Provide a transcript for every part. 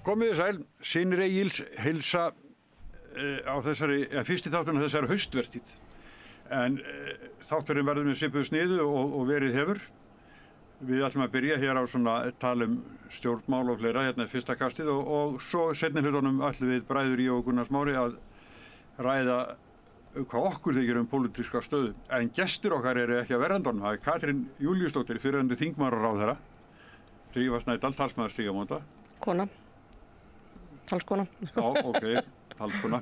Komið sæl, synir Egils heilsa á þessari, fyrsti þátturinn á þessari haustvertíð. En þátturinn verður með svipuðu sniðu og verið hefur. Við ætlum að byrja hér á svona tala stjórnmál og fleira, hérna fyrsta kastið og svo seinni hlutunum ætlum við bræður ég og Gunnar Smári að ræða hvað okkur þykir pólitíska stöðu. En gestir okkar eru ekki að verðandunum. Það Katrín Júlíusdóttir, fyrrverandi þingmaðurráðherra, Drífa Snædal, talsmaður Stígamóta. Kona. Talskona. Já, ok, talskona.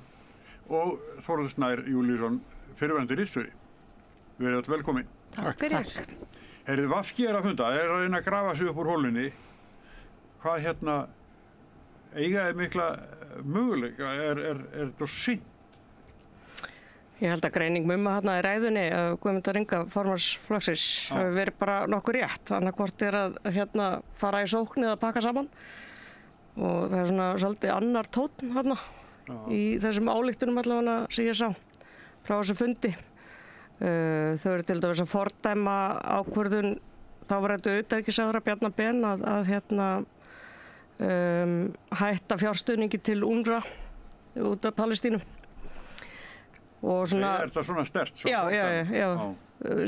Og Þórður Snær Júlíusson, fyrrverandi ritstjóri. Verið öll velkomin. Takk fyrir. Heyrðu, VG að funda, að reyna að grafa sig upp úr hólunni. Hvað eiga þið mikla möguleika? Er þetta synd? Ég held að greining mumma hérna í ræðunni Guðmundar Inga formannsflokksins hafi verið bara nokkuð rétt. Annarkvort að fara í sókn eða pakka saman. Og það svona svolítið annar tónn hérna í þessum ályktunum allavega sem ég sá frá þessu fundi. Þau eru til dæmis að fordæma ákvörðun þáverandi utanríkisráðherra Bjarna Ben að hætta fjárstuðningi til UNRWA út af Palestínu. Og svona, er þetta svona sterkt? Já.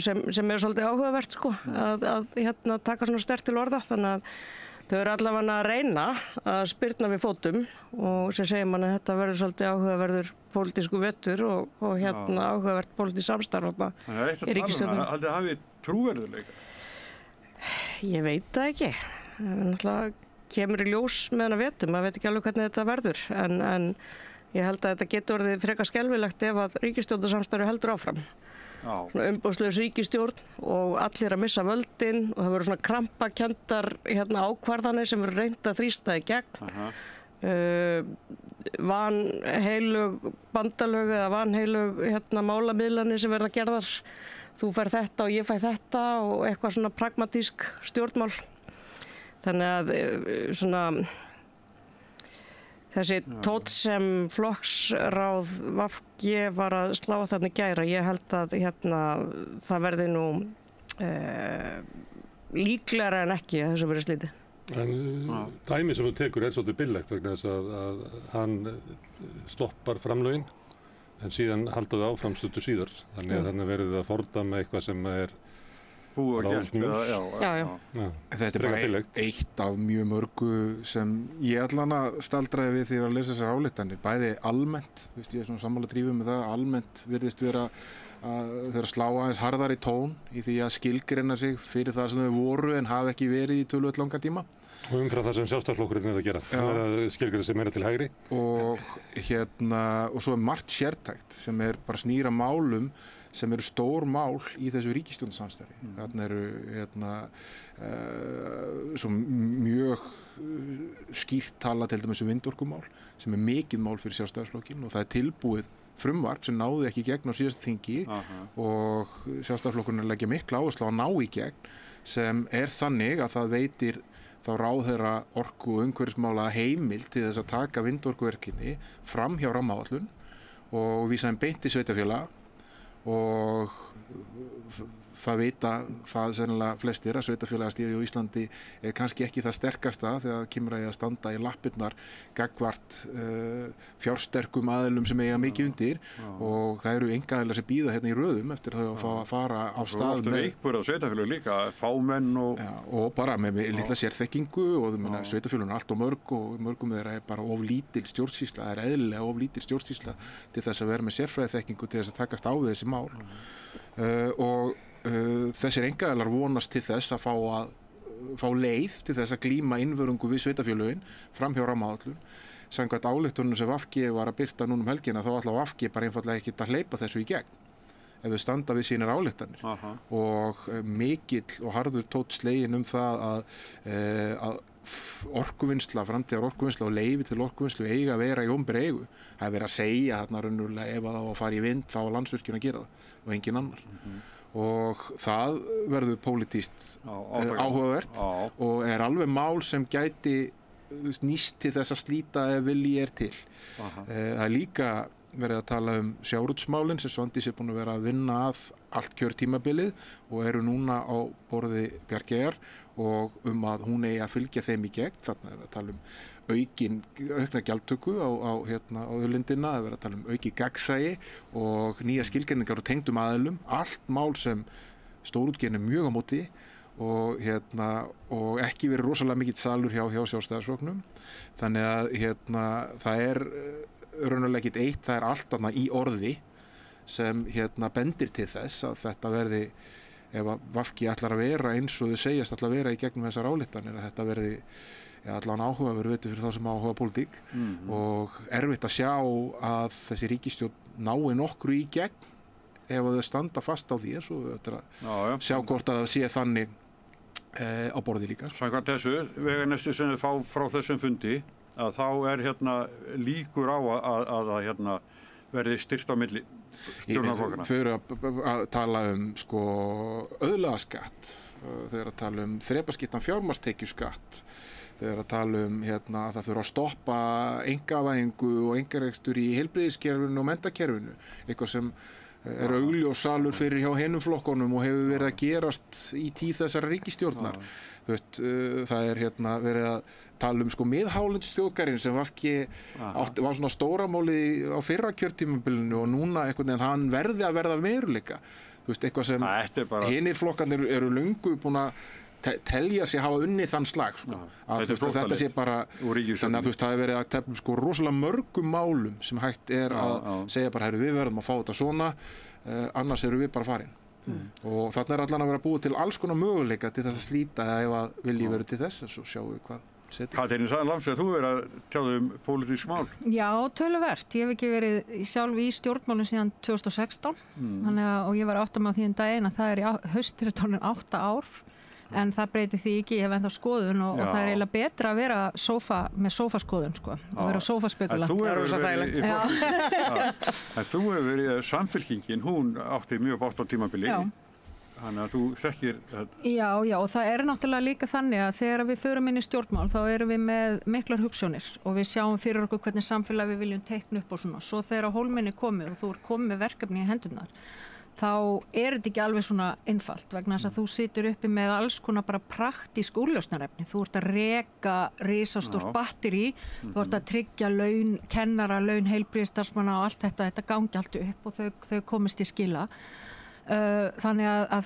Sem svolítið áhugavert sko, að taka svona sterkt til orða, þannig að þau eru allavega að reyna að spyrna við fótum og sem segir mann að þetta verður svolítið áhugaverður pólitísku vetur og áhugavert pólitískt samstarf í ríkisstjórninni. Haldið að hafi trúverðuleika? Ég veit það ekki. Náttúrulega kemur í ljós meðan að vetum, maður veit ekki alveg hvernig þetta verður, en ég held að þetta getur orðið frekar skelfilegt ef að ríkisstjórnarsamstarfið heldur áfram. Umboðslaus ríkisstjórn og allir að missa völdin og það verður svona krampakenndar ákvarðanir sem verður reynt að þrýsta í gegn. Vanheilög bandalög eða vanheilög málamiðlanir sem verða gerðar. Þú fær þetta og ég fæ þetta og eitthvað svona pragmatísk stjórnmál. Þannig að svona þessi tónn sem flokksráð VG var að slá þarna í gær, ég held að það verði nú líklegra en ekki að þessu verið slítið. En dæmi sem þú tekur svolítið billegt vegna þess að hann stoppar framlögin en síðan halda þau áfram stuttu síðar. Þannig verður það að fordæma eitthvað sem er búið og gert. Já. Þetta er bara eitt af mjög mörgu sem ég allan að staldraði við því að lesa þessar ályktanir. Bæði almennt, ég er svona sammála Drífu með það, almennt virðist vera að þau eru að slá aðeins harðari tón í því að skilgreina sig fyrir það sem þau voru en hafa ekki verið í töluvert langan tíma. Og umfram það sem Sjálfstæðisflokkurinn er að gera. Það er að skilgreina sig meira til hægri. Og svo er margt sértækt sem er bara snýra málum sem eru stór mál í þessu ríkisstjórnarsamstarfi. Þarna eru svo mjög skýrt tala til dæmis vindorkumál sem er mikið mál fyrir Sjálfstæðisflokkinn og það er tilbúið frumvarp sem náði ekki í gegn á síðasta þingi og Sjálfstæðisflokkurinn leggja mikla áherslu á að ná í gegn sem er þannig að það veitir þá ráðherra orku og umhverfismála heimild til þess að taka vindorkuverkinni fram hjá rammaáætlun og vísa þeim beint í sveitarfélaga og það vita það sennilega flestir að sveitarfélagastigi á Íslandi er kannski ekki það sterkasta þegar kemur að standa í lappirnar gagnvart fjársterkum aðilum sem eiga mikið undir og það eru einkaaðilar sem bíða hérna í röðum eftir þau að fá að fara á stað með veikburða sveitarfélög líka, fámenn og bara með litla sérþekkingu og sveitarfélögin er allt og mörg og mörgum þeirra er bara of lítil stjórnsýsla, það er eðlilega of lítil stjórnsýsla til þess að vera með sérfræðiþekkingu til þess að takast á við þessi mál og þessir einkaaðilar vonast til þess að fá leið til þess að glíma innvörungu við sveitarfélögin fram hjá rammaáætlun. Samkvæmt ályktunum sem VG var að birta núna helgina þá ætla VG bara einfaldlega ekki að hleypa þessu í gegn ef þau standa við sínar ályktanir og mikill og harður tónn sleginn það að orkuvinnsla, framtíðar orkuvinnsla og leyfi til orkuvinnslu eiga að vera í opinberri eigu. Það er verið að segja þarna raunverulega ef það á að fara í vind þá á Landsvirkjun að gera það og engin annar. Og það verður pólitískt áhugavert og er alveg mál sem gæti nýst til þess að slíta ef vilji er til. Það er líka verið að tala sjávarútvegsmálin sem Svandís búin að vera að vinna að allt kjörtímabilið og eru núna á borði Bjarkeyjar og að hún eigi að fylgja þeim í gegn. Þarna er að tala aukna gjaldtöku á auðlindina, það er verið að tala auki gagnsæi og nýja skilgreiningar og tengdum aðilum, allt mál sem stórútgerðin er mjög á móti og ekki verið rosalega mikill salur hjá Sjálfstæðisflokknum. Þannig að það er raunverulega ekkert eitt, það er allt þarna í orði sem bendir til þess að þetta verði, ef að VG ætlar að vera eins og þau segjast ætlar að vera í gegnum þessar ályktanir, að þetta verði allan áhugaverður veitur fyrir þá sem áhuga pólitík og erfitt að sjá að þessi ríkisstjórn nái nokkru í gegn ef þau standa fast á því, eins og við ættum að sjá hvort að það sé þannig á borði líka. Samkvæmt þessu, veganesti sem þau fá frá þessum fundi, að þá er líkur á að verði styrkt á milli stjórnarflokkanna. Þau eru að tala auðlegðarskatt, þau eru að tala þrepaskiptan fjármagnstekjuskatt, þau eru að tala að það þurfa að stoppa einkavæðingu og einkarekstur í heilbrigðiskerfinu og menntakerfinu, eitthvað sem er augljós salur fyrir hjá hinum flokkunum og hefur verið að gerast í tíð þessara ríkisstjórnar. Það er verið að tala miðhálendisþjóðgarðinn sem var svona stóramálið á fyrra kjörtímabilinu og núna einhvern veginn hann verði að verða veruleika. Eitthvað sem hinir flokkarnir eru löngu búin að telja sig hafa unnið þann slag. Þetta sé bara, þannig að það er verið að tefla rosalega mörgum málum sem hægt er að segja bara, við verðum að fá þetta svona, annars eru við bara farin. Og þarna er allan að vera búið til alls konar möguleika til þess að slíta ef að vilji verið til þess, en svo sjáum við hvað setur. Katrín Lambsdóttir, þú verið að tjáðu pólitísk mál. Já, töluvert. Ég hef ekki verið sjálf í stjórnmálum síðan 2016, og ég var að átta mig á því daginn að það er í haustréttunum 8 ár. En það breytir því ekki, ég hef ennþá skoðun og það er eiginlega betra að vera með sófaskoðun, að vera sófaspekulant. Það er rosa þægilegt. En þú hefur verið Samfylkingin, hún átti mjög bátt á tímabili. Þannig að þú þekkir þetta. Já, og það er náttúrulega líka þannig að þegar við förum inn í stjórnmál þá erum við með miklar hugsjónir og við sjáum fyrir okkur hvernig samfélag við viljum teikna upp og svona. Svo þegar á hólminni komið og þú ert komið með verkefni í hendurnar, þá er þetta ekki alveg svona einfalt vegna þess að þú situr uppi með alls konar bara praktísk úrlausnarefni. Þú ert að reka risastórt batteri, þú ert að tryggja laun kennara, laun heilbrigðisstarfsmanna og allt þetta gangi allt upp og þau komist í skila. Þannig að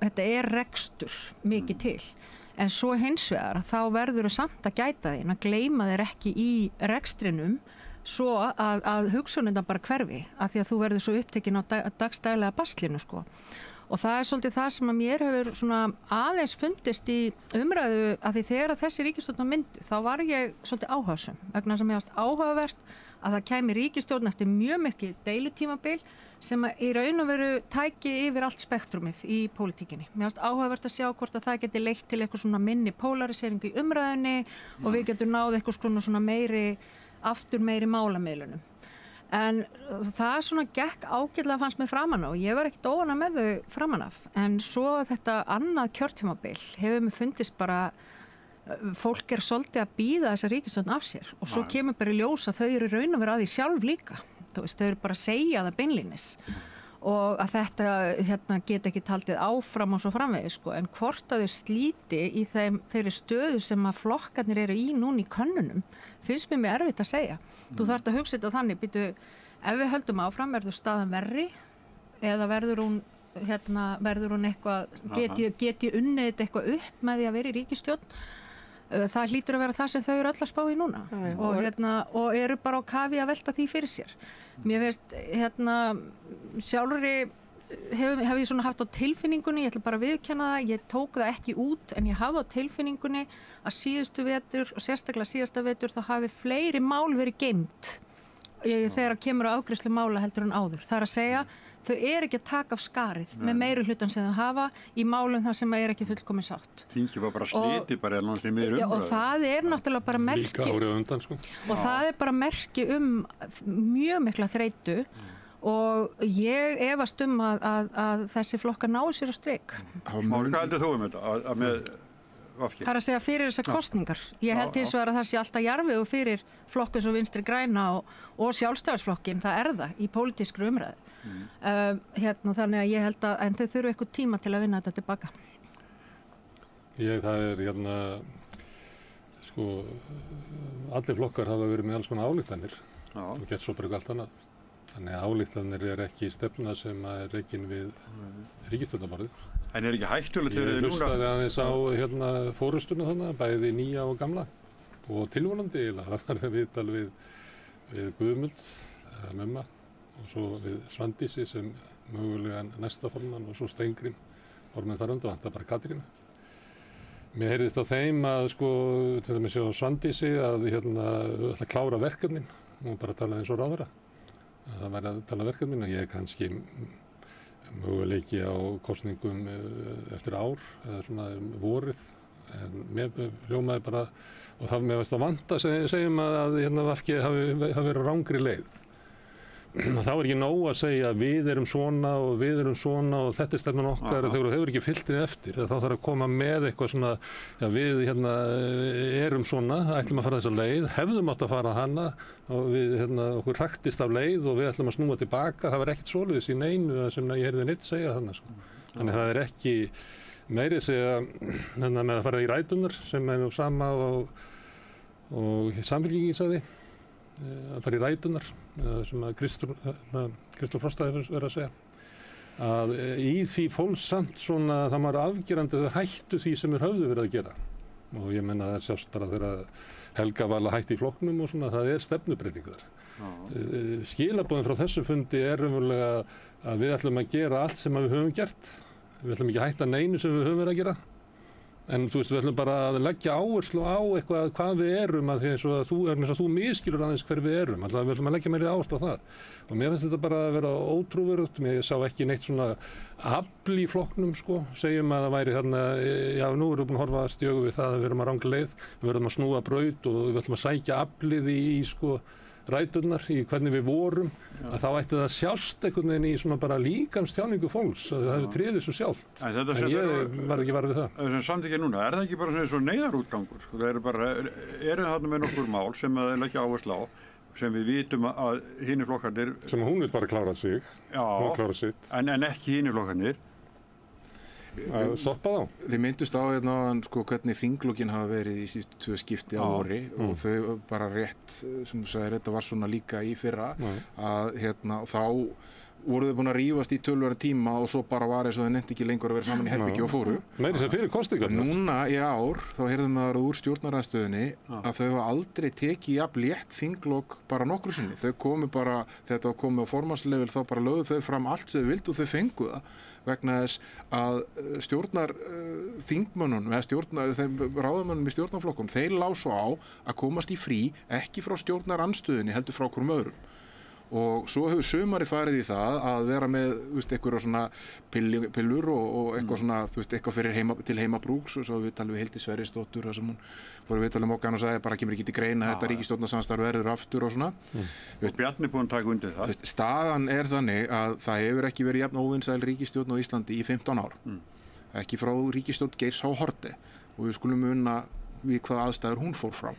þetta er rekstur mikið til. En svo hins vegar þá verður þau samt að gæta þín, að gleyma þér ekki í rekstrinum svo að hugsuninna bara hverfi af því að þú verður svo upptekinn á dagstælega baslinu og það er svolítið það sem að mér hefur svona aðeins fundist í umræðu að því þegar þessi ríkisstjórn myndu þá var ég svolítið áhugasöm vegna sem ég varst áhugavert að það kæmi ríkisstjórn eftir mjög mikið deilutímabil sem í raun og veru tæki yfir allt spektrumið í pólitíkinni. Mér varst áhugavert að sjá hvort að það geti leitt til eitthvað svona minni polariseringu í umræðunni og við getum náð eitthvað svona meiri málamiðlunum. En það svona gekk ágætlega fannst mér framan á og ég var ekkert óánægð með þau framan af. En svo þetta annað kjörtímabil hefur mér fundist bara, fólk er svolítið að bíða þessa ríkisstjórn af sér og svo kemur bara í ljós að þau eru raun og vera að því sjálf líka. Þau eru bara að segja það beinlínis og að þetta get ekki taldið áfram og svo framvegis en hvort að þau slíti í þeirri stöðu sem að flokkarnir eru í núna í könnunum finnst mér erfitt að segja. Þú þarft að hugsa þetta þannig, ef við höldum áfram verður staðan verri eða verður hún eitthvað, get ég unnið þetta eitthvað upp með því að vera í ríkisstjórn? Það hlýtur að vera það sem þau eru öll að spá í núna og eru bara á kafi að velta því fyrir sér. Mér finnst sjálfri hef ég svona haft á tilfinningunni, ég ætla bara að viðurkenna það, ég tók það ekki út en ég hafði á tilfinningunni að síðustu vetur og sérstaklega síðasta vetur þá hafi fleiri mál verið geymt þegar kemur á afgreiðslu mála heldur en áður. Það er að segja, þau eru ekki að taka af skarið með meiri hlutan sem þau hafa í málum þar sem er ekki fullkomin sátt. Þingi var bara sliti bara í miður umræðu. Og það er náttúrulega bara merki. Líka árið undan Og það er bara merki mjög mikla þreytu og ég efast að þessi flokkar nái sér á strik. Smári, hvað heldur þú þetta? Að með VG. Það er að segja fyrir þessar kosningar. Ég held hins vegar að það sé alltaf jarfiðu fyrir flokku svo Vinstri græna og Sjálfstæðisflokkin, það það í pólitískri umræðu. Þannig að ég held að, en þau þurfu eitthvað tíma til að vinna þetta tilbaka. Það sko, allir flokkar hafa verið með alls konar ályktanir og gert svo bara allt annað. Þannig að ályktanir ekki stefna sem er rekin við ríkisstjórnarborðið. En ekki hættulegt þegar Ég hlustaði aðeins á fórustuna þannig, bæði nýja og gamla og tilvonandi eiginlega. Það var viðtal við Guðmund, Mumma og svo við Svandísi sem mögulega næsta formann og svo Steingrim, formann þar undan, það bara Katrínu. Mér heyrðist á þeim að sko, til dæmis á Svandísi að ætla að klára verkefnin og bara tala eins og ráðherra. Það væri að tala verkefnin og ég kannski möguleiki á kosningum eftir ár eða svona vorið. En mér hljómaði bara, og það mér veist að vanta segjum að VG hafi verið á rangri leið. Þá ekki nóg að segja að við erum svona og þetta stefnan okkar þegar þú hefur ekki fylgt þið eftir. Þá þarf að koma með eitthvað svona, já við erum svona, ætlum að fara þessa leið, hefðum átt að fara hana og við okkur hraktist af leið og við ætlum að snúa tilbaka. Það var ekkert svoleiðis í neinu sem ég heyrði neitt segja þannig. Sko. Þannig það ekki meiri segja með að fara í rætunar sem nú sama og Samfylkingin sagði. Að fara í rætunar sem að Kristján Frosta hefur verið að segja að í því fólst samt svona það var afgerandi þau hættu því sem höfðu verið að gera og ég menna það sjást bara þegar Helga var að hætti í flokknum og svona það stefnubreyting þar. Skilaboðin frá þessu fundi raunverulega að við ætlum að gera allt sem við höfum gert, við ætlum ekki að hætta neinu sem við höfum verið að gera. En þú veist, við ætlum bara að leggja áherslu á eitthvað hvað við erum að því að þú miskilur aðeins hver við erum. Alltaf við ætlum að leggja meiri áherslu á það. Og mér finnst þetta bara að vera ótrúverðugt. Ég sá ekki neitt svona afl í flokknum, sko. Segjum að það væri já, nú erum við búin að horfast í augu við það að við erum að ranga leið. Við verðum að snúa braut og við ætlum að sækja aflið í sko ræturnar í hvernig við vorum, að þá ætti það sjást einhvern veginn í svona bara líkamstjáningu fólks, að það hefur tryðið svo sjálft. En ég var ekki varð við það. Það er samt ekki núna, það ekki bara svona neyðarútgangur, sko, það þarna með nokkur mál sem það leggja áherslu á, sem við vitum að hinir flokkarnir... Sem hún vil bara klára sig, hún klára sitt. En ekki hinir flokkarnir. Að stoppa þá. Þið myndust á sko, hvernig þinglokkin hafa verið í síðustu 2 skipti á ári og þau bara rétt, sem þú sagðir, þetta var svona líka í fyrra að þá voru þau búin að rífast í tölvöra tíma og svo bara var eins og þau nefndi ekki lengur að vera saman í herbergi og fóru. Meiri sem fyrir kostingarnar. Núna í ár, þá heyrðum við úr stjórnarandstöðunni að þau hafa aldrei tekið jafn létt þinglok bara nokkru sinni. Þau komu bara, þegar það komið á formannslevel, þá bara lögðu þau fram allt sem þau vildu og þau fengu það vegna þess að stjórnarþingmönnunum eða þeim ráðamönnum í stjórnarflokkum, þeir lá svo á að komast í frí, ekki frá stjórnarandstöðunni, heldur frá hverjum öðrum. Og svo hefur sumari farið í það að vera með einhverja svona pillur og eitthvað svona, eitthvað fyrir til heimabrúks og svo við talum við Hildi Sverrisdóttur þar sem hún voru við talum okkar og sagði bara kemur ekki til greina þetta ríkisstjórnarsamstarf verður aftur og svona. Og Bjarni búinn að taka undir það. Staðan þannig að það hefur ekki verið jafn óvinsæl ríkisstjórn á Íslandi í 15 ár. Ekki frá ríkisstjórn Geirs H. Haarde og við skulum muna við hvaða aðstæður hún fór frá.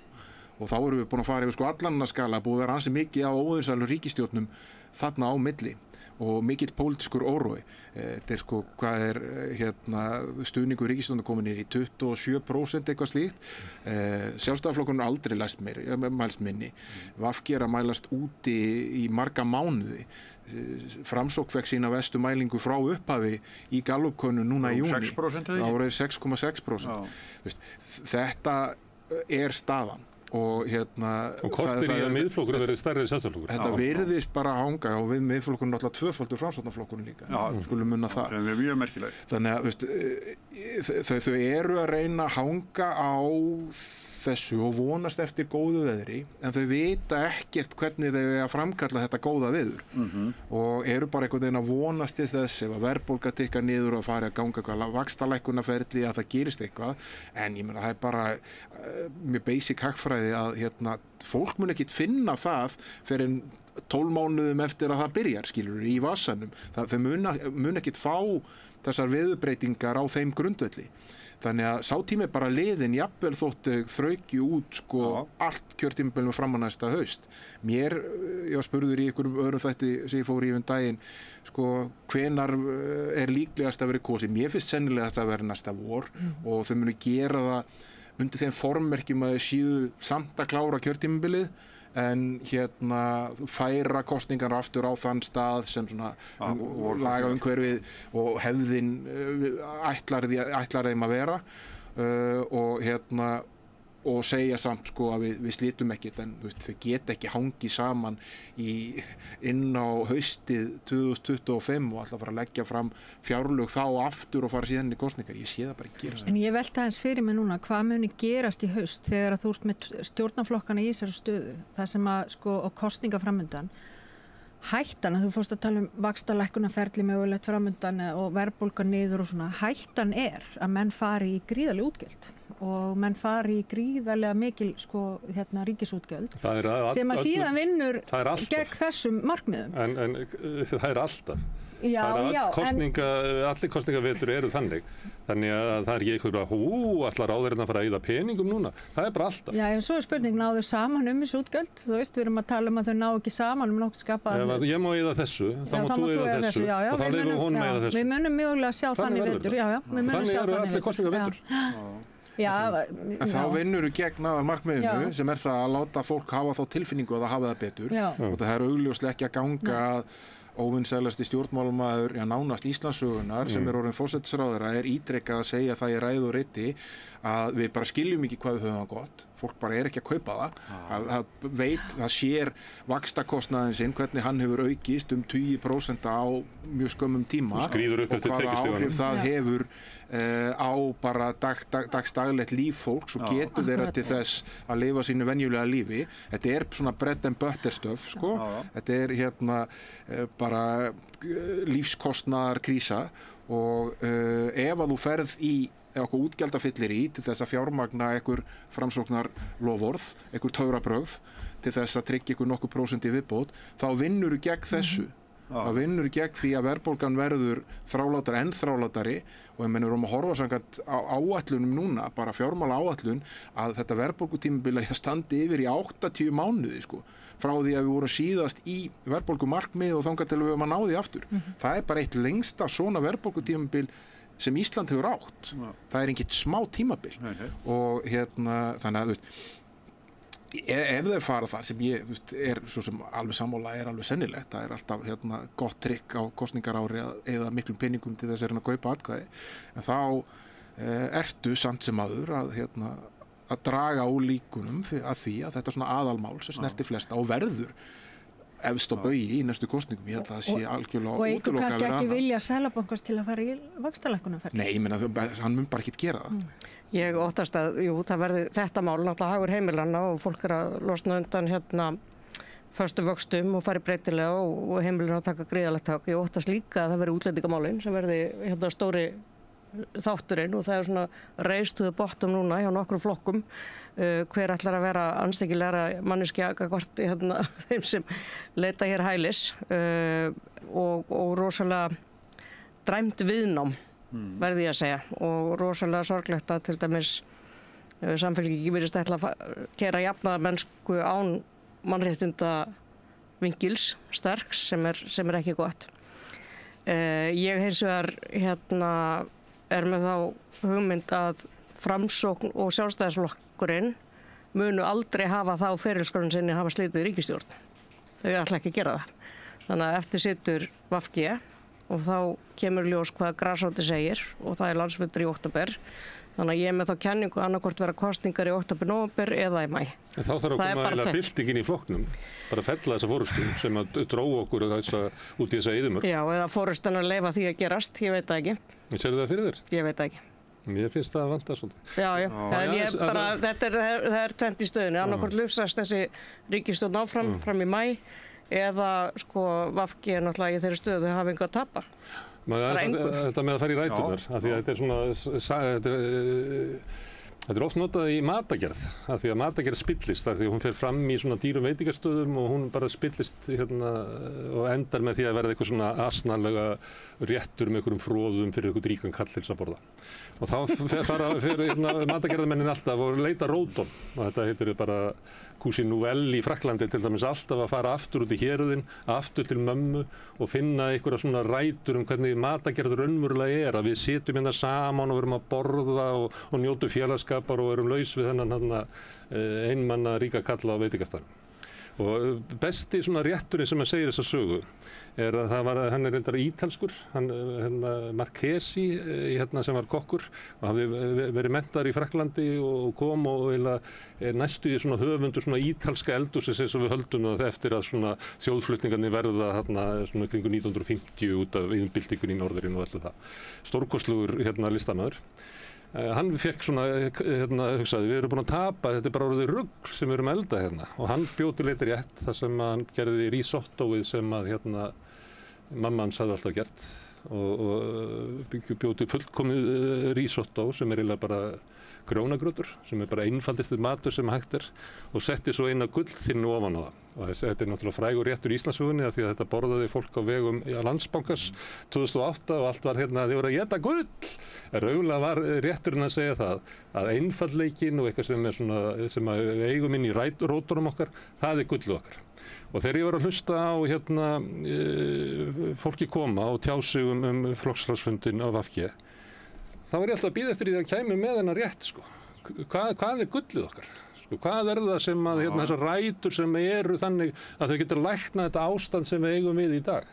Og þá erum við búin að fara yfir sko allan skala, búið að vera ansi mikið á óvinsælum ríkisstjórnum þarna á milli og mikill pólitískur órói. Þetta sko hvað stuðningur ríkisstjórnar komin í 27% eitthvað slíkt. Sjálfstæðisflokkurinn er aldrei mælst minni. VG að mælast úti í marga mánuði. Framsókn fekk sína verstu mælingu frá upphafi í Gallup-könnun núna í júní. 6% Það voru 6,6%. Þetta staðan. Og kortir í að miðflokkur verið stærri sjálfstæðisflokkur. Þetta virðist bara hanga og við miðflokkurinn náttúrulega tvöfaldur Framsóknarflokkurinn líka. Skulum munna það. Það er mjög merkilegt. Þannig að þau eru að reyna að hanga á þessu og vonast eftir góðu veðri en þau vita ekkert hvernig þau að framkalla þetta góða veður og eru bara einhvern veginn að vonast til þess ef að verðbólga tikkar niður og fari að ganga eitthvað vaxtalækkunarferli að það gerist eitthvað en ég meina það er bara mjög basic hagfræði að fólk mun ekkit finna það fyrir 12 mánuðum eftir að það byrjar, skilur, í vasanum. Þau mun ekkert fá þessar veðurbreytingar á þeim grundvelli. Þannig að sá tími er bara liðin, jafnvel þótt þraukju út sko allt kjörtímabilið fram á næsta haust. Ég var spurður í einhverjum öðrum þætti sem ég fór í daginn, sko, hvenar er líklegast að vera kosið. Mér finnst sennilegast að vera næsta vor og þau munu gera það undir þeim formmerkjum að þau séu samt að klára kjörtímabilið, en færa kosningar aftur á þann stað sem svona lagaumhverfið og hefðin ætlar þeim að vera og segja samt sko að við slítum ekkert, en þau geta ekki hangið saman inn á haustið 2025 og alltaf fara að leggja fram fjárlög þá aftur og fara síðan í kosningar. Ég sé það bara ekki gerast. En ég velta aðeins fyrir mig núna, hvað muni gerast í haust þegar að þú ert með stjórnarflokkana í þessari stöðu, það sem að sko á kosninga framundan, hættan, að þú fórst að tala vaxtalækkunarferli mögulegt framundan og verðbólga niður og svona, hættan er að menn fari í gríðarleg útgjöld og menn fari í gríðarlega mikil sko, ríkisútgjöld sem að síðan vinnur gegn þessum markmiðum. En það er alltaf. Allir kosningavetur eru þannig að það er ekki einhverja allar ráðurinn að fara að eyða peningum núna, það er bara alltaf. Já, en svo er spurning, náðu saman þessu útgjöld, þú veist, við erum að tala að þau ná ekki saman nokkuð skapaðan. Ég má eyða þessu, þá má þú eyða þessu og þá leifum hún með eyða þessu. Við munum mögulega að sjá þannig vetur. Þannig eru allir kosningavetur. Þá vinnur gegn aðalmarkmiðinu sem er það að láta fólk hafa þá tilfinningu að það hafa það betur og það er augljóslega ekki að ganga að óvinsælasti stjórnmálamaður, nánast Íslandssögunar sem orðinn forsætisráðherra ítrekað að segja það í ræðu og riti að við bara skiljum ekki hvað við höfum það gott. Fólk bara er ekki að kaupa það sér vaxtakostnaðinn sinn, hvernig hann hefur aukist 20% á mjög skömmum tíma og hvaða áhrif það hefur á bara dagsdaglegt líf fólks og getur þeirra til þess að lifa sínu venjulega lífi. Þetta er svona bread and butter stuff, sko. Þetta er bara lífskostnaðar krísa og ef að þú ferð í okkur útgjaldafyllir til þess að fjármagna einhver framsóknar loforð, einhver töfrabrögð til þess að tryggja einhver nokkuð prósent í viðbót, þá vinnur þú gegn þessu. Það vinnur gegn því að verðbólgan verður þrálátari enn þrálátari og ég menn við erum að horfa samkvæmt áætlunum núna, bara fjármála áætlun, að þetta verðbólgutímabil standi yfir í 80 mánuði sko, frá því að við vorum síðast í verðbólgumarkmið og þangað til við höfum að ná því aftur. Það er bara eitt lengsta svona verðbólgutímabil sem Ísland hefur átt. Það er ekkert smá tímabil og þannig að ef þau fara það sem ég er svo sem alveg sammála er alveg sennilegt, það er alltaf gott trikk á kosningarári eða miklum peningum til þess að kaupa atkvæði, en þá ertu samt sem aður að draga úr líkunum að því að þetta er svona aðalmál sem snerti flesta og verður efst á baugi í næstu kosningum. Ég held að það sé algjörlega og einhver kannski ekki vilja Seðlabankans til að fara í vaxtalækkunarferli. Nei, ég meina, hann mun bara ekki gera það. Ég óttast að, það verði þetta mál náttúrulega hagur heimilanna og fólk er að losna undan föstu vöxtum og fari breytilega og heimilin að taka gríðalegt högg. Ég óttast líka að það verði útlendingamálin sem verði stóri þátturinn og það er svona race to the bottom núna hjá nokkrum flokkum. Hver ætlar að vera anstíkilegra manneskja gagnvart þeim sem leita hér hælis og rosalega dræmt viðnám verði ég að segja og rosalega sorglegt að til dæmis samfélkingi virðist ætla að keyra jafnaðarmennsku án mannréttinda vingils sterks sem er ekki gott. Ég hins vegar er með þá hugmynd að Framsókn og Sjálfstæðisflokkurinn munu aldrei hafa þá ferilskorinn sinni hafa slitið ríkisstjórn. Þau ætla ekki að gera það. Þannig að eftir situr VG og þá kemur ljós hvað grasróti segir og það er landsfundur í október. Þannig að ég er með þá kenningu annarkvort vera kosningar í október, nóvember eða í maí. En þá þarf að koma eða byltingin í flokknum, bara að fella þessa fórustu sem að dróða okkur út í þessa eyðimörk. Já, eða fórustan að leyfa því að gerast, ég veit það ekki. Sérðu það fyrir þér? Ég veit það ekki. Mér finnst það að vanta svolítið. Já. Það er tvennt í stöðunni. Annarkvort lufsast þessi ríkisstjórn áfram fram í maí eða VG er náttúrulega í þeirri stöðu þau hafa engu að tapa. Þetta með að fara í ræturnar, af því að þetta er svona, Þetta oft notað í matargerð, af því að matargerð spillist, af því að hún fer fram í svona dýrum veitingastöðum og hún bara spillist og endar með því að verða eitthvað svona asnalega réttur með einhverjum fróðum fyrir einhvern ríkan kallins að borða. Og þá fer matargerðamennin alltaf og leita rótum, og þetta heitir bara Cuisine Nouvelle í Frakklandi til dæmis alltaf að fara aftur út í héruðin, aftur til mömmu og finna einhverja svona rætur hvernig matargerð raunverulega að við sitjum hérna saman og verum að borða og njótu félagsskapar og verum laus við þennan einmanna ríka kalla á veitingastaðnum. Og besti svona rétturinn sem að segir þessa sögu að hann reyndar ítalskur, Marchesi sem var kokkur og hafði verið menntaður í Frakklandi og kom og næstu í svona höfundur svona ítalska eldhússins eins og við höldum það eftir að svona þjóðflutningarnir verða svona kringu 1950 út af iðnbyltingunni í norðurinn og allt það. Stórkostlegur listamaður. Hann fekk svona, hugsaði, við erum búin að tapa, þetta bara orðið rugl sem við erum að elda og hann bjó til eitt rétt þar sem hann gerði risottóið sem að mamma hans hafði alltaf gert og bjó til fullkomið risottó sem eiginlega bara grjónagrautur sem bara einfaldasti matur sem hægt og setti svo eina gullþynnu ofan á það. Og þetta náttúrulega frægur réttur í Íslandssögunni af því að þetta borðaði fólk á vegum Landsbankans 2008 og allt var þið voru að éta gull. Raunverulega var rétturinn að segja það að einfaldleikinn og eitthvað sem við eigum inn í rótunum okkar, það gullið okkar. Og þegar ég var að hlusta á fólki koma og tjá sig flokksráðsfundinn á VG, þá var ég alltaf að bíða eftir því að kæmi með hennar rétt, sko. Hvað gullið okkar? Sko, hvað það sem að þessar rætur sem eru þannig að þau getur læknað þetta ástand sem við eigum við í dag?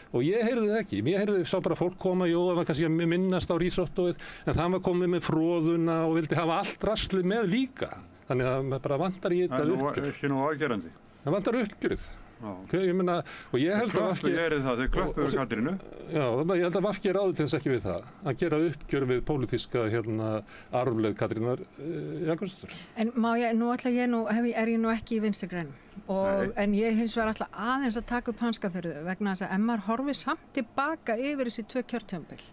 Og ég heyrði það ekki. Ég sá bara fólk koma, það var kannski að minnast á risottóið, en það var komið með fróðuna og vildi hafa allt draslið með líka. Þannig að maður bara vantar í þetta uppgjör. Það er ekki nú ágerandi. Það vantar uppgjörið. Ég meina, og ég held að VG gerði það, þau klöppuðu Katrínu. Já, ég held að VG ráði til þess ekki við það, að gera uppgjör við pólitíska arfleið Katrínar Jakobsdóttur. En nú er ég nú ekki í Vinstri grænum, en ég hins vegar ætla aðeins að taka upp hanska fyrir þau vegna þess að ef maður horfir samt tilbaka yfir þessi 2 kjörtímabil,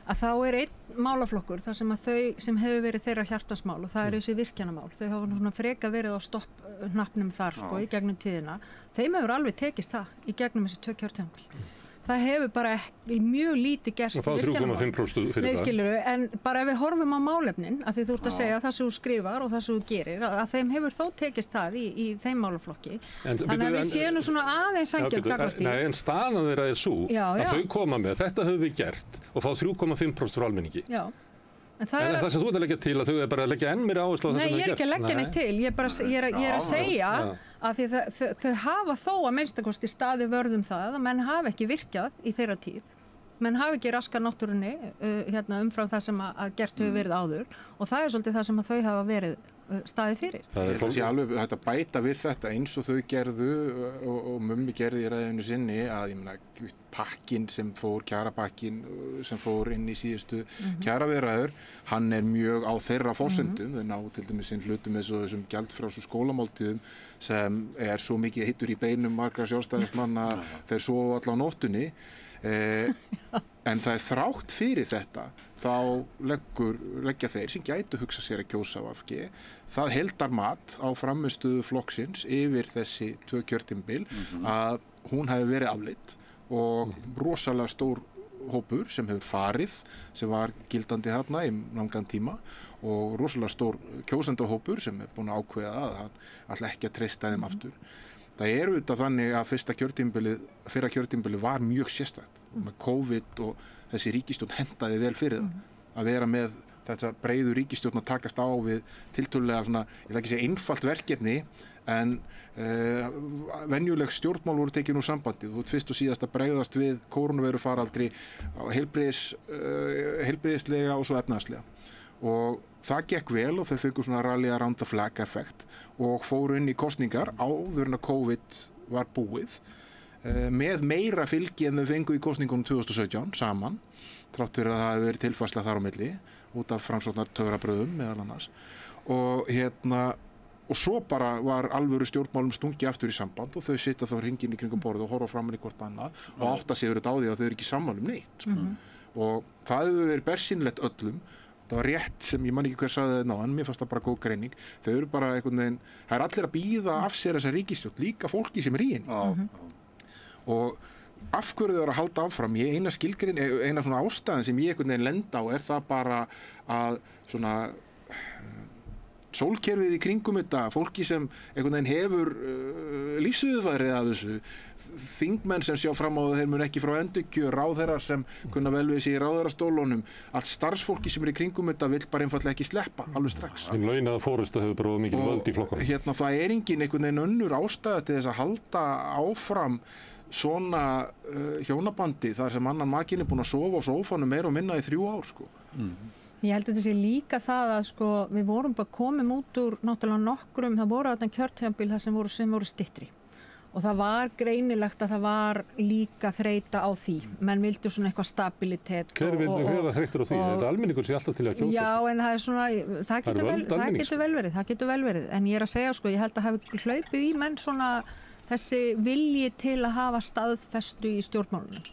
að þá er einn málaflokkur þar sem að þau sem hefur verið þeirra hjartansmál og það eru þessi virkjanamál, þau hafa svona freka verið á stopphnapnum þar í gegnum tíðina, þeim hefur alveg tekist það í gegnum þessi 2 kjörtímabil. Það hefur bara mjög lítið gerst í virkjanamál. Og það 3,5% fyrir það. Skilurðu, en bara ef við horfum á málefnin, að því þú ert að segja það sem þú skrifar og það sem þú gerir, að þeim hefur þó tekist það í þeim málaflokki. Þannig að við séum nú svona aðeins sanngjarnt gagnvart því. Nei, en staðan þeirra er svo að þau koma með, þetta höfum við gert og fá 3,5% frá almenningi. Já. En það sem þú ert að leggja til að þau er bara að leggja enn meira áherslu á það sem þau gert. Nei, ég er ekki að leggja neitt til, ég er að segja að því þau hafa þó að minnstakosti staði vörðum það að menn hafa ekki virkjað í þeirra tíð. Menn hafa ekki raskað náttúrunni umfram það sem að gert hefur verið áður og það er svolítið það sem að þau hafa verið staðið fyrir. Það sé alveg hægt að bæta við þetta eins og þau gerðu og mummi gerði í ræðinu sinni að ég meina pakkinn sem fór, kjarapakkin sem fór inn í síðustu kjaraviðræður, hann er mjög á þeirra forsendum, þau ná til dæmis sinn hlutum eins og þessum gjaldfrjálsu skólamáltíðum sem er svo mikið hittur í beinum margra sjálfstæðismanna þeir sofa alla á nóttunni. En það er þrátt fyrir þetta þá leggja þeir sem gætu hugsa sér að kjósa á VG það heildarmat á frammistöðu flokksins yfir þessi 2 kjörtímabil að hún hefði verið afleidd og rosalega stór hópur sem hefur farið sem var gildandi þarna í langan tíma og rosalega stór kjósendahópur sem er búin að ákveða að hann ætla ekki að treysta þeim aftur. Það er auðvitað þannig að fyrra kjörtímabilið var mjög sérstakt með COVID og þessi ríkisstjórn hentaði vel fyrir það að vera með þetta breiðu ríkisstjórn að takast á við tiltölulega svona, ég ætla ekki að segja einfalt verkefni en venjuleg stjórnmál voru tekin úr sambandið og fyrst og síðast að bregðast við kórónuveiru faraldri heilbrigðislega og svo efnahagslega og það gekk vel og þau fengu svona rally around the flag effekt og fóru inn í kosningar áður en að COVID var búið með meira fylgi en þau fengu í kosningunum 2017 saman þrátt fyrir að það hefði verið tilfærsla þar á milli út af framsóknar töfrabröðum meðal annars og svo bara var alvöru stjórnmálum stungi aftur í samband og þau sitja þá hringinn í kringum borðið og horfa framan í hvort annað og átta sig yfir þetta á því að þau eru ekki sammála um neitt og það hefur verið bersýnilegt öllum það var rétt sem, ég man ekki hver sagði það en mér fannst það bara góð greining, þau eru bara einhvern veginn, það allir að bíða af sér þessa ríkisstjórn, líka fólki sem í henni. Og af hverju þau eru að halda áfram, eina svona ástæðan sem ég einhvern veginn lenda á það bara að svona sólkerfið í kringum þetta, fólki sem einhvern veginn hefur lífsviðurfærið að þessu, þingmenn sem sjá fram á að þeir mun ekki frá endurkjör, ráðherrar sem kunna vel við sig í ráðherrastólunum, allt starfsfólki sem í kringum þetta vill bara einfaldlega ekki sleppa, alveg strax. En launaða forysta hefur bara mikil völd í flokkunum. Það engin einhvern veginn önnur ástæða til þess að halda áfram svona hjónabandi þar sem annan makinn búinn að sofa á sófanum meira og minna í 3 ár, sko. Ég held að þetta sé líka það að sko, við vorum bara komum út úr náttúrulega nokkrum, það voru þarna kjörtímabil þar sem voru styttri og það var greinilegt að það var líka þreyta á því, menn vildu svona eitthvað stabilitet. Hver var þreyttur á því? Þetta almenningur sé alltaf til að kjósa. Já, en það er svona, það getur vel verið, en ég er að segja sko, ég held að hafi hlaupið í menn svona þessi vilji til að hafa staðfestu í stjórnmálunum,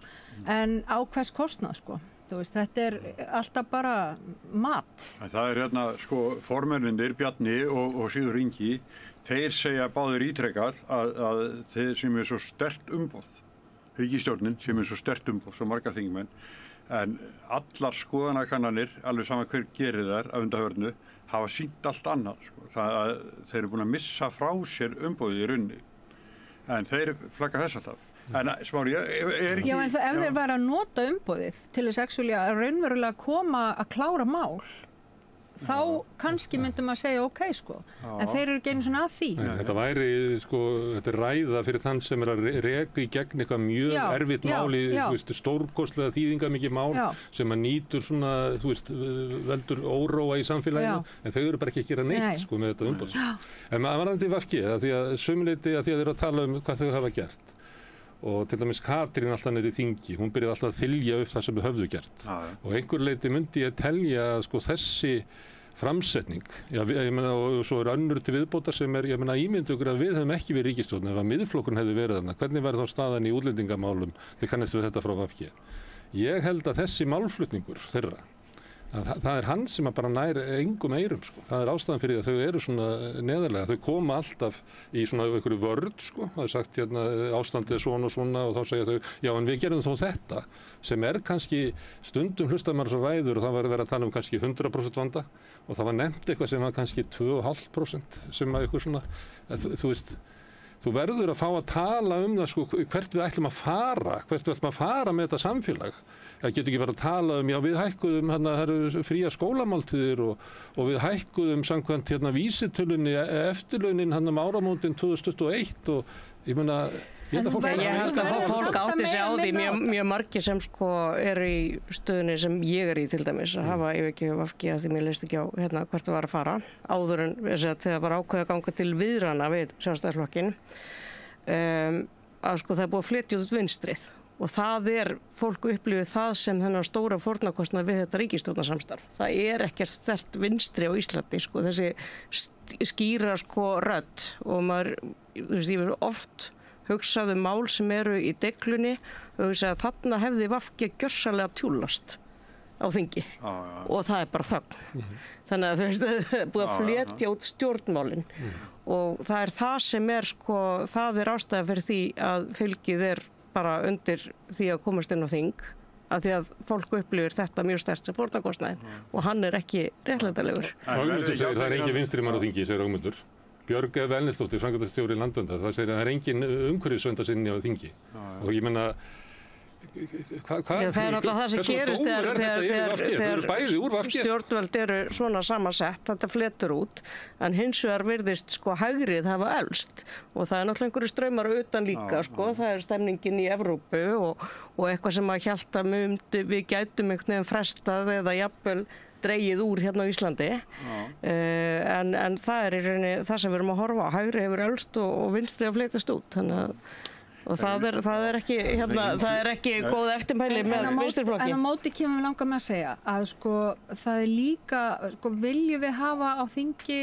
en á hvers kostnað sko. Þetta er alltaf bara mat. Það er hérna sko formennir Bjarni og Sigurður Ingi, þeir segja báðir ítrekað að þeir sem er svo sterkt umboð, ríkisstjórnin sem er svo sterkt umboð, svo marga þingmenn, en allar skoðanakannanir, alveg sama hver gerir þær af undanförnu, hafa sýnt allt annað. Sko. Þeir eru búin að missa frá sér umboðið í runni, en þeir flagga þess alltaf. En Smári, ekki... Já, en ef þeir væri að nota umboðið til þess að raunverulega koma að klára mál, þá kannski myndum að segja ok, sko. En þeir eru ekki einu svona að því. Þetta væri, sko, þetta er ræða fyrir þann sem er að reka í gegn eitthvað mjög erfitt mál í, stórkostlega þýðingamikið mál sem að nýtur svona, veldur óróa í samfélaginu, en þau eru bara ekki að gera neitt, sko, með þetta umboð. En maður varandi VG, því að sömuleyti að því að þeir eru að tala hvað þau hafa gert. Og til dæmis Katrín alltaf niður í þingi, hún byrjaði alltaf að þylja upp það sem við höfðu gert. Og einhver leyti myndi ég telja að sko þessi framsetning, ég meina og svo önnur til viðbótar sem ég meina ímyndu okkur að við höfum ekki verið ríkisstjórn, ef að miðflokkurinn hefði verið þarna, hvernig væri þá staðan í útlendingamálum, þið kannast við þetta frá VG. Ég held að þessi málflutningur þeirra, það er hann sem að bara nær engum eyrum, sko. Það er ástæðan fyrir að þau eru svona neðarlega, þau koma alltaf í svona einhverju vörn, sko. Það er sagt hérna ástandið svona og svona og þá segja þau, já en við gerum þó þetta, sem er kannski stundum hlustar maður svo ræður og það var verið að tala kannski 100% vanda og það var nefnt eitthvað sem var kannski 2,5% sem að eitthvað svona, þú verður að fá að tala það sko, hvert við ætlum að fara með þetta samfélag. Það getur ekki bara að tala já við hækkuðum, það eru fría skólamáltíðir og við hækkuðum samkvæmt vísitölunni eftirlaunin áramótin 2021 og ég meina, ég held að fólk átti sig á því mjög margir sem sko eru í stöðunni sem ég er í til dæmis að hafa ekki VG að því mér leist ekki á hvert það var að fara áður en þegar var ákveðið að ganga til viðrana við Sjálfstæðisflokkinn að sko það er búið að flytja út vinstrið og það fólk upplifir það sem þennan stóra fórnarkostnað við þetta ríkisstjórnarsamstarf. Það er ekkert sterkt vinstri á Íslandi, sko, þessi skýra sko rödd og maður, ég veist oft hugsaðu mál sem eru í deglunni og hugsaðu að þarna hefði VG gjörsamlega tjúllast á þingi og það er bara þögn. Þannig að það er búið að fletja út stjórnmálin og það er það sem sko, það er ástæða fyrir því að fylgið bara undir því að komast inn á þing af því að fólk upplifir þetta mjög sterkt sem fórnarkostnaðinn og hann er ekki réttlætanlegur. Ögmundur segir það er engin vinstri mann á þingi, segir Ögmundur. Björg Elnesdóttir, framkvæmdastjóri Landverndar, það segir að það er engin umhverfisverndarsinni á þingi og ég menna það er náttúrulega það sem gerist þegar stjórnvöld eru svona samansett, þetta fletur út en hins vegar virðist sko hægrið hafa elst og það er náttúrulega einhverju straumar utan líka sko, það er stemningin í Evrópu og eitthvað sem að hélt að við gætum einhvern veginn frestað eða jafnvel dregið úr hérna á Íslandi en það er í rauninni það sem við erum að horfa á, hægrið hefur elst og vinstri að fletast út þannig að og það er ekki góð eftirmæli með vinstriflokki. En á móti kemur við langar með að segja að sko það er líka sko viljum við hafa á þingi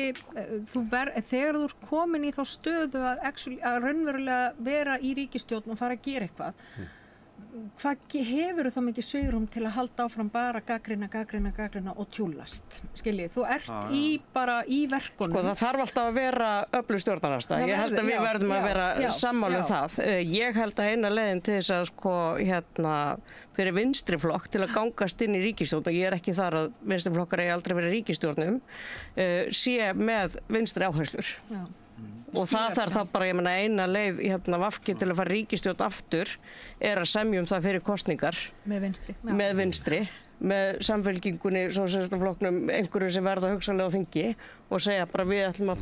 þegar þú er komin í þá stöðu að raunverulega vera í ríkisstjórn og fara að gera eitthvað hefur þá mikið svigrúm til að halda áfram bara gagnrýna og tjúllast, skiljið? Þú ert bara í verkunum. Sko, það þarf alltaf að vera öflug stjórnarandstaða. Ég held að við verðum að vera sammála um það. Ég held að eina leiðin til þess að sko, fyrir vinstriflokk til að gangast inn í ríkisstjórn, og ég ekki þar að vinstriflokkar eigi aldrei verið ríkisstjórnum, sé með vinstri áherslur. Já. Og það þarf þá bara, ég meina, eina leið VG til að fara ríkisstjórn aftur að semja það fyrir kosningar með vinstri, með Samfylkingunni, Sósíalistaflokknum, einhverju sem verða hugsanlega á þingi og segja bara við ætlum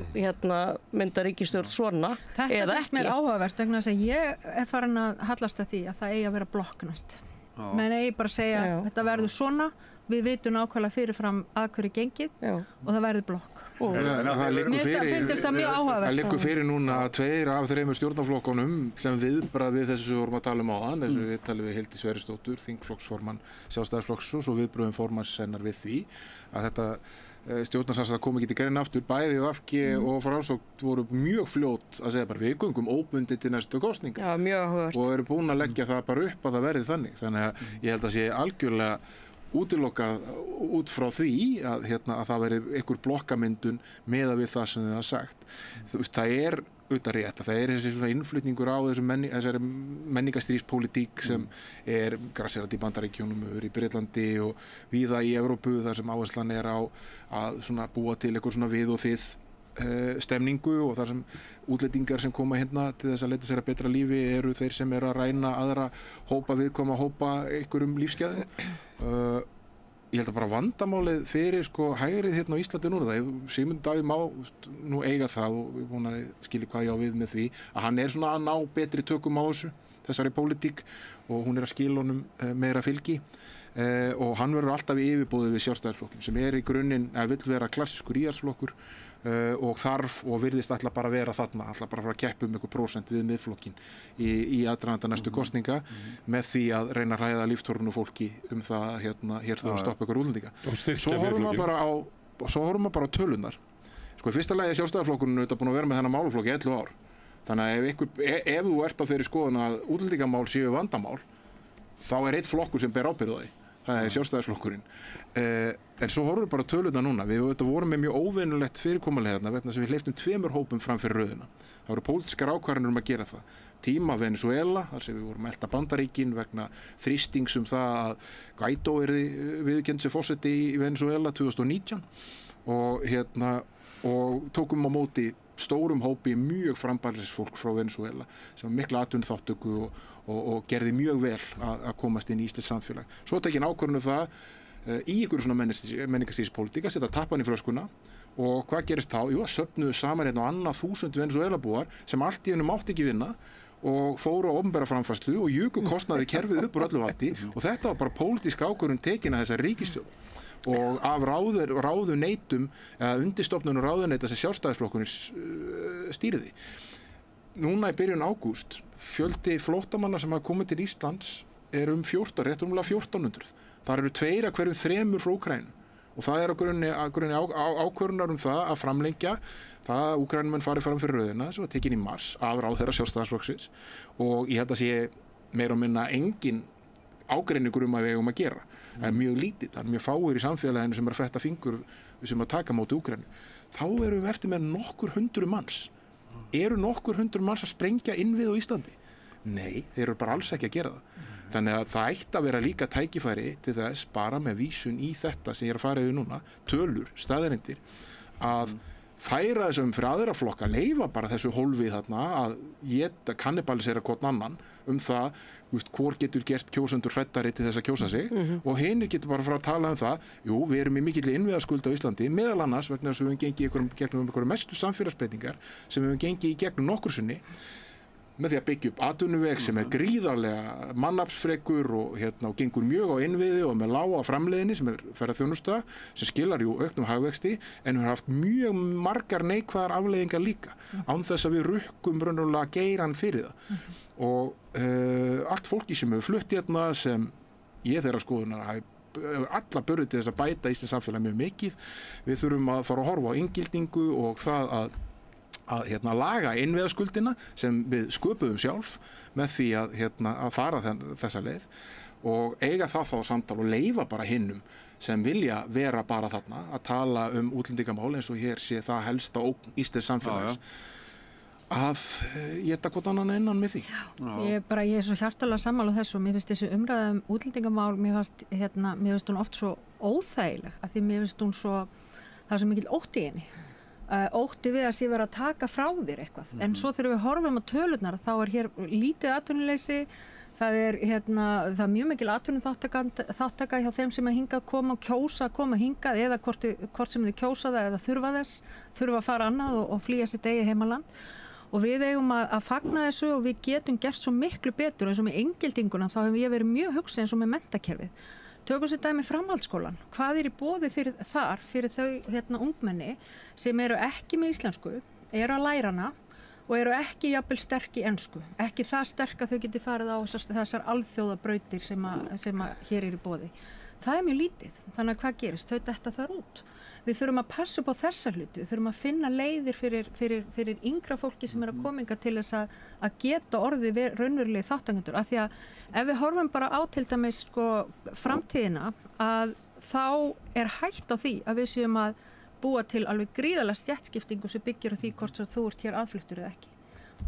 að mynda ríkisstjórn svona eða ekki. Þetta finnst mér áhugavert vegna þess að ég farin að hallast að því að það eigi að vera blokknast. Menn eigi bara að segja þetta verður svona, við vitum nákvæmlega fyrirfram að hverju gengið og það verður blokk. Það liggur fyrir núna 2 af 3 stjórnarflokkunum sem viðbragð við þessu vorum að tala um áðan, þessu viðtali við Hildi Sverrisdóttur, þingflokksformann Sjálfstæðisflokks og svo viðbrögðum formanns hennar við því að þetta stjórnarsamstarf kom ekki til greina aftur, bæði VG og Framsókn voru mjög fljót að segja bara við göngum óbundið til næstu kosninga. Já, mjög áhugavert. Og eru búin að leggja það bara upp að það verði þannig að ég held að sé algjörlega útilokað út frá því að það verði einhver blokkamyndun miðað við það sem þið hafa sagt. Það er auðvitað rétt að það er þessi svona innflutningur á þessari menningarstríðspólitík sem er grasserandi í Bandaríkjunum, í Bretlandi og víða í Evrópu þar sem áherslan er á að svona búa til eitthvað svona við og þið stemningu og þar sem útlendingar sem koma hérna til þess að leita sér að betra lífi eru þeir sem eru að ræna aðra viðkvæma hópa einhverjum lífsgæðum. Ég held að bara vandamálið fyrir hægrið hérna á Íslandi núna, Sigmund Davíð má nú eiga það og ég vona að skilja hvað ég á við með því að hann er svona að ná betri tökum á þessari pólitík og hún er að skila honum meira fylgi og hann verður alltaf í yfirboði við Sjálfstæðisflokkinn sem er í grunninn að vill vera klassískur íhaldsflokkur og þarf og virðist ætla bara að vera þarna, ætla bara að fara að keppa einhver prósent við miðflokkin í aðdraganda næstu kosninga með því að reyna að hræða líftórunu fólki það að hér þurfa að stoppa ykkur útlendinga. Svo horfum maður bara á tölunar. Sko í fyrsta lagi er Sjálfstæðisflokkurinn auðvitað búin að vera með þennan málaflokk í 11 ár. Þannig að ef þú ert á þeirri skoðun að útlendingamál séu vandamál, þá er einn flokkur sem ber ábyrgð á því. Það er Sjálfstæðisflokkurinn. En svo horfum við bara töluna núna. Við vorum með mjög óvenjulegt fyrirkomulega þarna vegna sem við hleyptum 2 hópum fram fyrir röðina. Það voru pólitískar ákvarðanir að gera það. Tíma Venezuela, þar sem við vorum að elta Bandaríkin vegna þrýstings það að Guaidó viðurkennd sem forseti í Venezuela 2019 og tókum á móti stórum hópi mjög frambærisfólk frá Venezuela sem var mikla atvinnuþátttöku og gerði mjög vel að komast inn í íslenskt samfélag. Svo tekin ákvörðun það í ykkur svona menningarstríðspólitík að setja tappan í flöskuna og hvað gerist þá? Jú, að söfnuðu saman á annað 1000 Venezuela-búar sem allt í einu mátti ekki vinna og fóru á opinbera framfærslu og juku kostnaði kerfið upp úr öllu valdi og þetta var bara pólitísk ákvörðun tekin að þessari ríkisstjórn. Og af ráðuneytum eða undirstofnunum ráðuneyta sem Sjálfstæðisflokkurinn stýriði. Núna í byrjun ágúst fjöldi flóttamanna sem hafa komið til Íslands er rétt rúmlega 1400. Þar eru 2 af hverjum 3 frá Úkraínu og það er á grunni ákvörðunar það að framlengja það að Úkraínumenn fari fram fyrir röðina sem var tekin í mars af ráðherra Sjálfstæðisflokksins og ég held að sé meira og minna engin ágreiningur að við eigum að gera. Það er mjög lítið, það er mjög fáir í samfélaginu sem er að fetta fingur sem að taka móti Úkraínu. Þá erum við eftir með nokkur 100 manns. Eru nokkur 100 manns að sprengja innvið á Íslandi? Nei, þeir eru bara alls ekki að gera það. Þannig að það ætti að vera líka tækifæri til þess bara með vísun í þetta sem ég er að fara yfir núna, tölur, staðreyndir, að færa þessum fyrir aðra flokka, leyfa bara þessu hólfið þarna að kannibalisera hvort annan það, hvor getur gert kjósendur hræddari til þess að kjósa sig og hinir getur bara fara að tala það, jú, við erum í mikill innviðaskuld á Íslandi, meðal annars vegna þess að við höfum gengið gegnum einhverjum mestu samfélagsbreytingar sem við höfum gengið í gegnum nokkur sinni með því að byggja upp atvinnuveg sem er gríðarlega mannaflsfrekur og gengur mjög á innviði og með lága framleiðni sem er ferðaþjónusta sem skilar auknum hagvexti en við haft mjög margar neikvæðar afleiðingar líka án þess að við rukkum raunverulega geiran fyrir það og allt fólki sem hefur flutt sem ég þeirra skoðunar alla börði til þess að bæta íslenskt samfélag mjög mikið. Við þurfum að fara að horfa á inngildingu og það að að laga innviðaskuldina sem við sköpuðum sjálf með því að fara þessa leið og eiga þá samtal og leyfa bara hinnum sem vilja vera bara þarna að tala útlendingamál eins og hér sé það helsta ógn íslensks samfélags að éta hvort annan innan með því. Ég er svo hjartalega sammála þessu og mér finnst þessi umræða útlendingamál, mér finnst hún oft svo óþægileg af því mér finnst hún svo, það er svo mikill ótti í henni. Ótti við að sé vera að taka frá þér eitthvað. En svo þegar við horfum á tölurnar þá hér lítið atvinnuleysi, það er mjög mikil atvinnuþátttaka hjá þeim sem hingað koma og kjósa að koma hingað eða hvort sem þau kjósa það eða þurfa að fara annað og flýja sitt eigið heimaland. Og við eigum að fagna þessu og við getum gert svo miklu betur eins og með inngildinguna þá hefur ég verið mjög hugsað eins og með menntakerfið. Tökum sér dæmi framhaldsskólan. Hvað í boði fyrir þau ungmenni sem eru ekki með íslensku, eru að læra hana og eru ekki jafnvel sterk í ensku. Ekki það sterk að þau geti farið á þessar alþjóðabrautir sem hér eru í boði. Það mjög lítið. Þannig að hvað gerist? Þau detta þar út. Við þurfum að passa upp á þessa hluti. Við þurfum að finna leiðir fyrir yngra fólki sem að koma hingað til þess að geta orðið raunverulegi þátttakendur. Af því að ef við horfum bara á til dæmis framtíðina að þá hætt á því að við séum að búa til alveg gríðarlega stéttskiptingu sem byggir á því hvort þú ert hér aðfluttur eða ekki.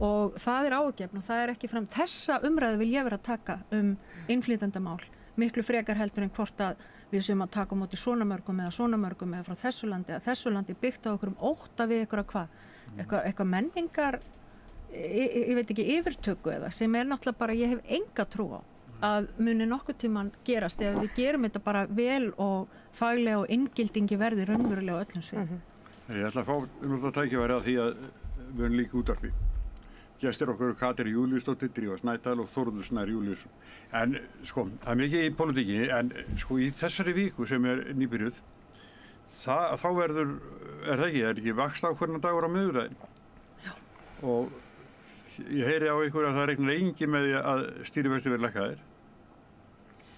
Og það ágefn og það ekki fram. Þessa umræðu vil ég vera að taka innflytjendamál miklu frekar heldur en hvort að við séum að taka á móti svona mörgum eða frá þessu landi byggt á okkur ótta við eitthvað menningar ég veit ekki yfirtöku eða sem náttúrulega bara ég hef enga trú á að muni nokkuð tíman gerast ef við gerum þetta bara vel og faglega og inngildingi verði raunverulega á öllum sviðum. Ég ætla að fá tækifæri að því að við erum líka útvarpi. Gestir okkur Katrín Júlíusdóttir, Drífa Snædal og Þórður Snær Júlíusson. En það mikið í pólitíki, en í þessari viku sem nýbyrjuð, þá verður, það ekki vaxtaákvörðunardagur á miðvikudaginn. Já. Og ég heyri á ykkur að það reiknar engin með því að stýrivextir verði lækkaðir.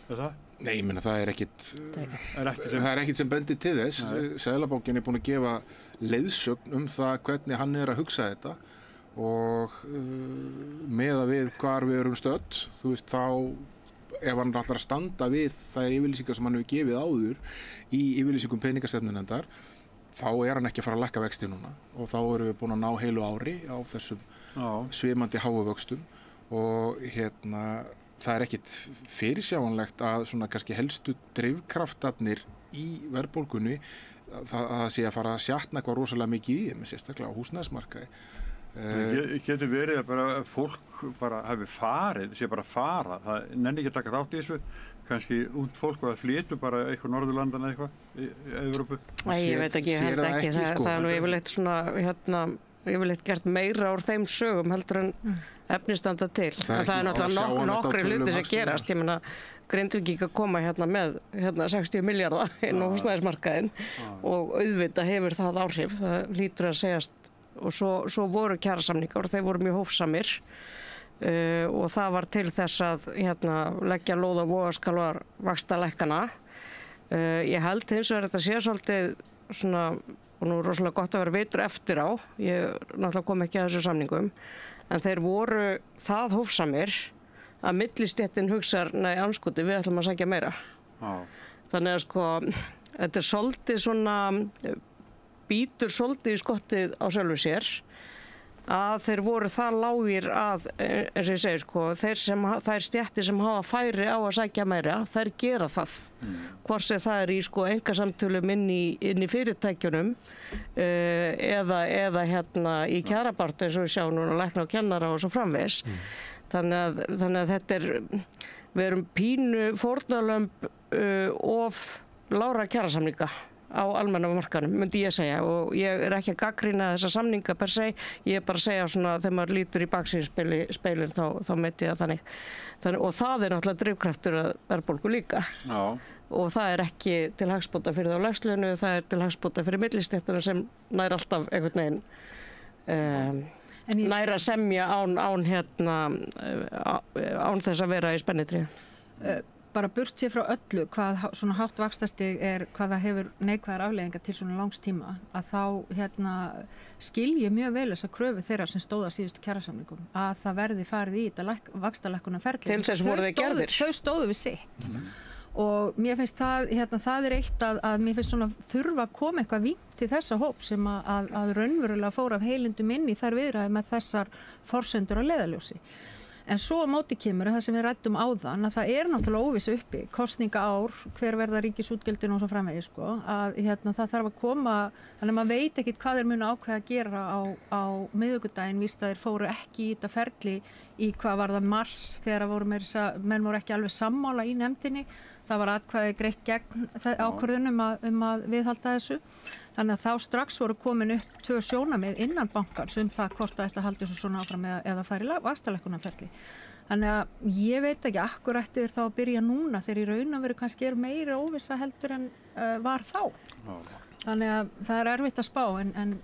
Er það? Nei, ég meina það ekkit sem bendir til þess. Seðlabankinn búinn að gefa leiðsögn það hvernig hann að hugsa þetta. Og meða við hvar við erum stödd, þú veist, þá ef hann ætlar að standa við þær yfirlýsingar sem hann hefur gefið áður í yfirlýsingum peningastefnunefndar, þá hann ekki að fara að lækka vexti núna og þá erum við búin að ná heilu ári á þessum svimandi háu vöxtum og það ekkit fyrirsjáanlegt að svona kannski helstu drifkraftarnir í verðbólgunni það sé að fara að sjatna eitthvað rosalega mikið í þeim, sérstaklega á húsnæðismarkaði. Getur verið að bara fólk bara hafi farið, sé bara fara, það nenni ekki að taka þátt í þessu, kannski út fólk að flytu bara eitthvað Norðurlandan eða eitthvað í Evrópu? Ég veit ekki, ég held ekki, það nú yfirleitt svona, yfirleitt gert meira úr þeim sögum heldur en efnistanda til. En það náttúrulega nokkri hluti sem gerast, ég meina Grindvíkingar koma með 60 milljarða inn á húsnæðismarkaðinn og auðvitað hefur það áhrif, það hlýtur að segjast. Og svo voru kjarasamningar og þeir voru mjög hófsamir og það var til þess að leggja lóð á vogarskálar vaxtalækkana. Ég held hins vegar þetta sé svolítið svona, og nú rosalega gott að vera veitur eftir á, ég náttúrulega kom ekki að þessu samningum, en þeir voru það hófsamir að millistéttin hugsar, nei anskoti, við ætlum að sækja meira. Þannig að þetta svolítið svona býtur svolítið í skottið á sjálfu sér að þeir voru það lágir að, eins og ég segi, þær stéttir sem hafa færi á að sækja meira, þær gera það. Hvort sem það í einkasamtölum inn í fyrirtækjunum eða í kjarabaráttu eins og við sjáum núna lækna og kennara og svo framvegis. Þannig að þetta við erum pínu fórnarlömb of lágra kjarasamninga á almenna markaðnum, myndi ég segja, og ég ekki að gagnrýna þessa samninga per se, ég bara að segja svona þegar maður lítur í baksýnisspegilinn þá meti ég það þannig. Og það náttúrulega drifkraftur að verðbólgu líka. Já. Og það ekki til hagsbóta fyrir þá lægslaunu, það til hagsbóta fyrir millistéttina sem nær alltaf einhvern veginn nær að semja án þess að vera í spennitré. bara burt sér frá öllu hvað svona hátt vaxtastig hvað það hefur neikvæðar afleiðingar til svona langs tíma, að þá skil ég mjög vel þessa kröfu þeirra sem stóða síðustu kjarasamningum að það verði farið í þetta vaxtalækkunarferli. Til þess voru þeir gerðir. Þau stóðu við sitt. Og mér finnst það eitt að mér finnst svona þurfa að koma eitthvað vínt til þessa hóp sem að raunverulega fór af heilindum inn í þær viðræður með þessar forsendur að leiðarljósi. En svo á móti kemur það sem við ræddum áðan að það náttúrulega óvissu uppi, kosningaár, hver verða ríkisútgjöldin og svo framvegis að það þarf að koma, þannig að maður veit ekkert hvað þeir munu ákveða að gera á miðvikudaginn, víst að þeir fóru ekki í þetta ferli í hvað var það mars þegar menn voru ekki alveg sammála í nefndinni. Það var atkvæði greitt gegn ákvörðun að viðhalda þessu. Þannig að þá strax voru komin upp 2 sjónarmið innan bankans það hvort að þetta haldi svo svona áfram eða færi vaxtalækkunarferli. Þannig að ég veit ekki akkur ætti þá að byrja núna þegar í raun og veru kannski meira óvissa heldur en var þá. Þannig að það erfitt að spá en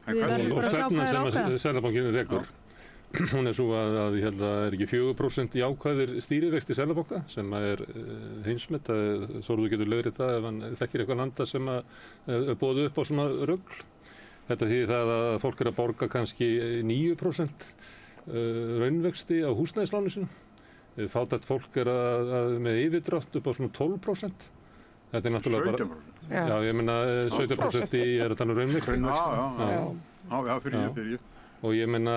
við verðum bara að sjá hvað ákveða. Og stefnan sem Seðlabankinn rekur, hún svo að ég held að ekki 4% jákvæðir stýrivexti Seðlabanka sem heimsmet, Þórður getur leiðrétt ef hann þekkir eitthvað landa sem boðu upp á svona rugl. Þetta þýðir það að fólk að borga kannski 9% raunvexti á húsnæðisláni sinu. Fátækt fólk með yfirdrátt upp á svona 12%. Þetta náttúrulega 17%? Bara... Já, ég meina 17% að tala raunvexti. Já, fyrir ég. Og ég meina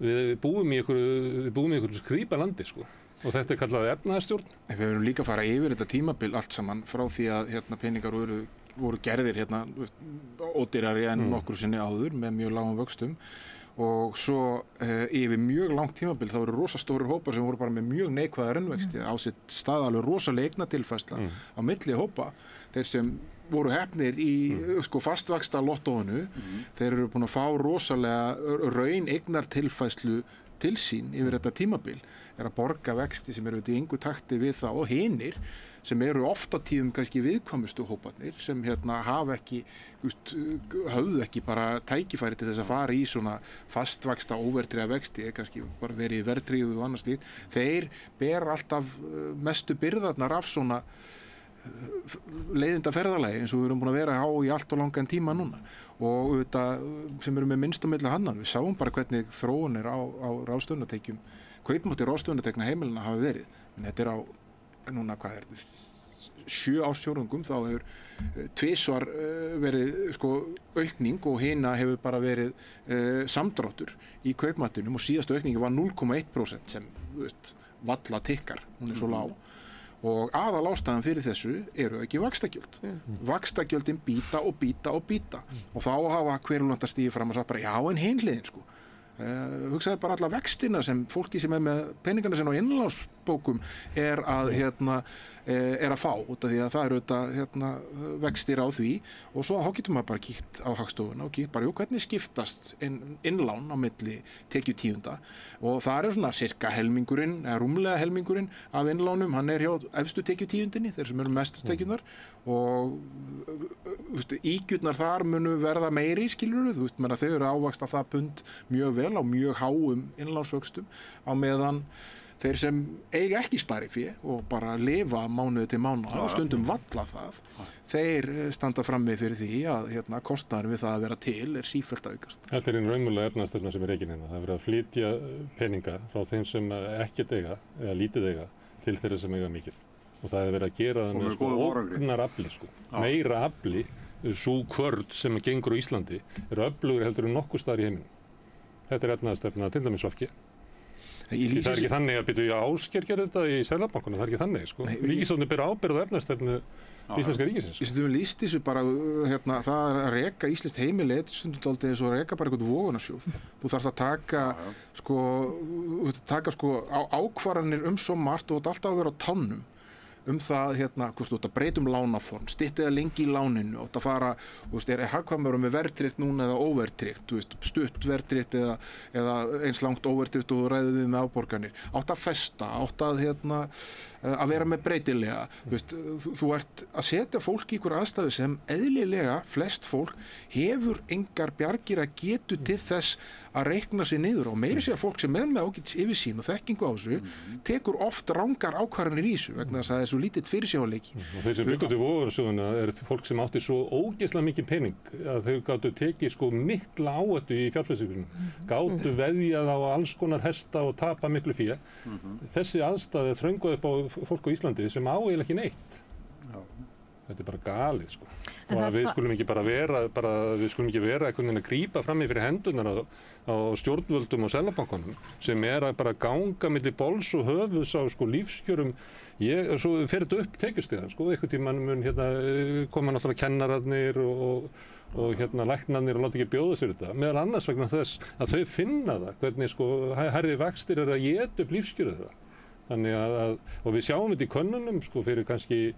við búum í einhverju skrýpa landi sko. Og þetta kallað efnahagsstjórn. Við verðum líka að fara yfir þetta tímabil allt saman frá því að peningar voru gerðir ódýrari en nokkru sinni áður með mjög lágum vöxtum og svo yfir mjög langt tímabil þá eru rosa stórir hópar sem voru bara með mjög neikvæða raunvexti á sitt stað alveg rosalega eignatilfærsla á milli hópa. Þeir sem voru hefnir í fastvaxta lottóinu, þeir eru búin að fá rosalega raun eignartilfærslu til sín yfir þetta tímabil, að borga vexti sem eru í engu takti við það og hinir sem eru oft á tíðum kannski viðkvæmustu hóparnir sem hafa ekki, höfðu ekki bara tækifæri til þess að fara í svona fastvaxta óverðtryggða vexti, kannski bara verið í verðtryggðu og annars slíkt, þeir bera alltaf mestu byrðarnar af svona leiðinda ferðalagi eins og við erum búin að vera á í allt og langan tíma núna og auðvitað sem eru með minnst á milli handan, við sáum bara hvernig þróun á ráðstöfunartekjum, kaupmáttur ráðstöfunartekna heimilina hafi verið, en þetta á núna 7 ársfjórðungum þá hefur tvisvar verið aukning og hina hefur bara verið samdráttur í kaupmáttunum og síðasta aukningi var 0,1% sem valla tikkar, hún svo lág. Og aðal ástæðan fyrir þessu eru ekki vaxtagjöld. Vaxtagjöldin bíta og þá hafa hverjulanda stíði fram og sagt bara já en hin hliðin hugsaði bara alla vextina sem fólki sem með peningana sinna á innlánsbókum að fá út af því að það eru vextir á því og svo þá getur maður bara kíkt á Hagstofuna og kíkt bara hvernig skiptast innlán á milli tekjutíunda og það svona sirka helmingurinn eða rúmlega helmingurinn af innlánum hann hjá efstu tekjutíundinni þeir sem eru mestu tekjurnar og ígjurnar þar munu verða meiri skilurðu, þau eru ávaxta það pund mjög vel á mjög háum innlánsvöxtum á meðan þeir sem eiga ekki sparifé og bara lifa mánuði til mánuði og stundum valla það, þeir standa frammi fyrir því að kostnaður við það að vera til sífellt að aukast. Þetta einn raunverulega efnahagsstefna sem rekin hérna. Það verið að flytja peninga frá þeim sem ekkert eiga eða lítið eiga til þeirra sem eiga mikið. Og það verið að gera það með ógnar afli, meira afli, sú kvörn sem gengur á Íslandi öflugur heldur en nokkuð staðar í heiminum. Þetta efnahagsstefna til dæmis VG. Það ekki þannig að byrja Ásgeir gerði þetta í Seðlabankanum, það ekki þannig. Ríkisstjórnin ber ábyrgð á efnahagsstefnu íslenska ríkisins. Ég stundum lýst þessu bara, það að reka íslenskt heimili stundum dálítið eins og að reka bara eitthvað vogunarsjóð. Þú þarfst að taka ákvarðanir svo margt og alltaf að vera á tánum það hvort þú átt að breyta lánaform, stytta það lengi í láninu, átt að fara, er hagkvæmara með verðtryggt núna eða óverðtryggt, stutt verðtryggt eða eins langt óverðtryggt og þú ræðir við með afborganir, átt að festa, átt að vera með breytilega, þú ert að setja fólk í einhver aðstæðu sem eðlilega flest fólk hefur engar bjargir að getu til þess að reikna sig niður og meiri segja fólk sem með ágætis yfirsýn og þekkingu á þessu tekur oft rangar ákvarðanir í þessu vegna þess að það er svo lítill fyrirsjáanleiki. Og þeir sem byggjum til vogunarsjóðina er fólk sem átti svo ógeðslega mikið pening að þau gátu tekið sko mikla áhættu í fjárfestingunum, gátu veðjað á alls konar hesta og tapa miklu fé. Þessi aðstæði þrönguð upp á fólk á Íslandi sem á eiginlega ekki neitt. Þetta er bara galið sko. Og að við skulum ekki vera einhvern veginn að grípa fram í fyrir hendunar á stjórnvöldum og seðlabankanum sem að bara ganga milli bols og höfuðs á sko lífskjörum. Svo fer þetta upp tekjustigann sko, einhvern tímann mun koma náttúrulega kennararnir og læknarnir og láta ekki bjóða sér þetta. Meðal annars vegna þess að þau finna það, hvernig sko hærri vextir að éta upp lífskjörið það. Þannig og við sjáum þetta í könnunum sko fyrir kannski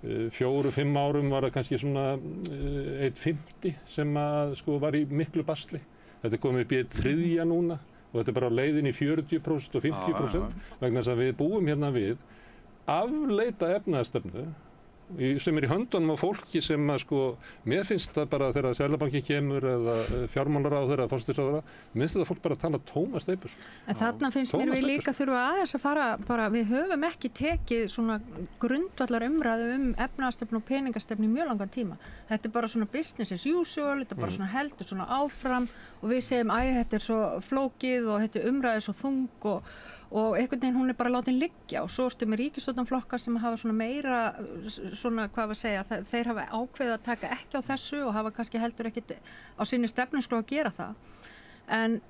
4-5 árum var það kannski svona 1,50 sem sko var í miklu basli. Þetta er komið upp í 1/3 núna og þetta er bara á leiðin í 40% og 50% vegna þess að við búum hérna við afleita efnahagsstefnu sem í höndunum á fólki sem sko, mér finnst það bara þegar Seðlabankinn kemur eða fjármálaráðherra eða forsætisráðherra, mér finnst það fólk bara að tala tóma sleipur. En þarna finnst mér við líka þurfa aðeins að fara bara, við höfum ekki tekið svona grundvallar umræðu efnahagsstefnu og peningastefnu í mjög langan tíma. Þetta er bara svona business as usual, þetta er bara svona heldur svona áfram og við segjum þetta er svo flókið og þetta er umræðu svo þung og einhvern veginn hún er bara látin liggja og svo ertu með ríkisstjórnarflokkar sem hafa svona meira svona hvað að segja þeir hafa ákveðið að taka ekki á þessu og hafa kannski heldur ekkit á sinni stefnuskrá að gera það en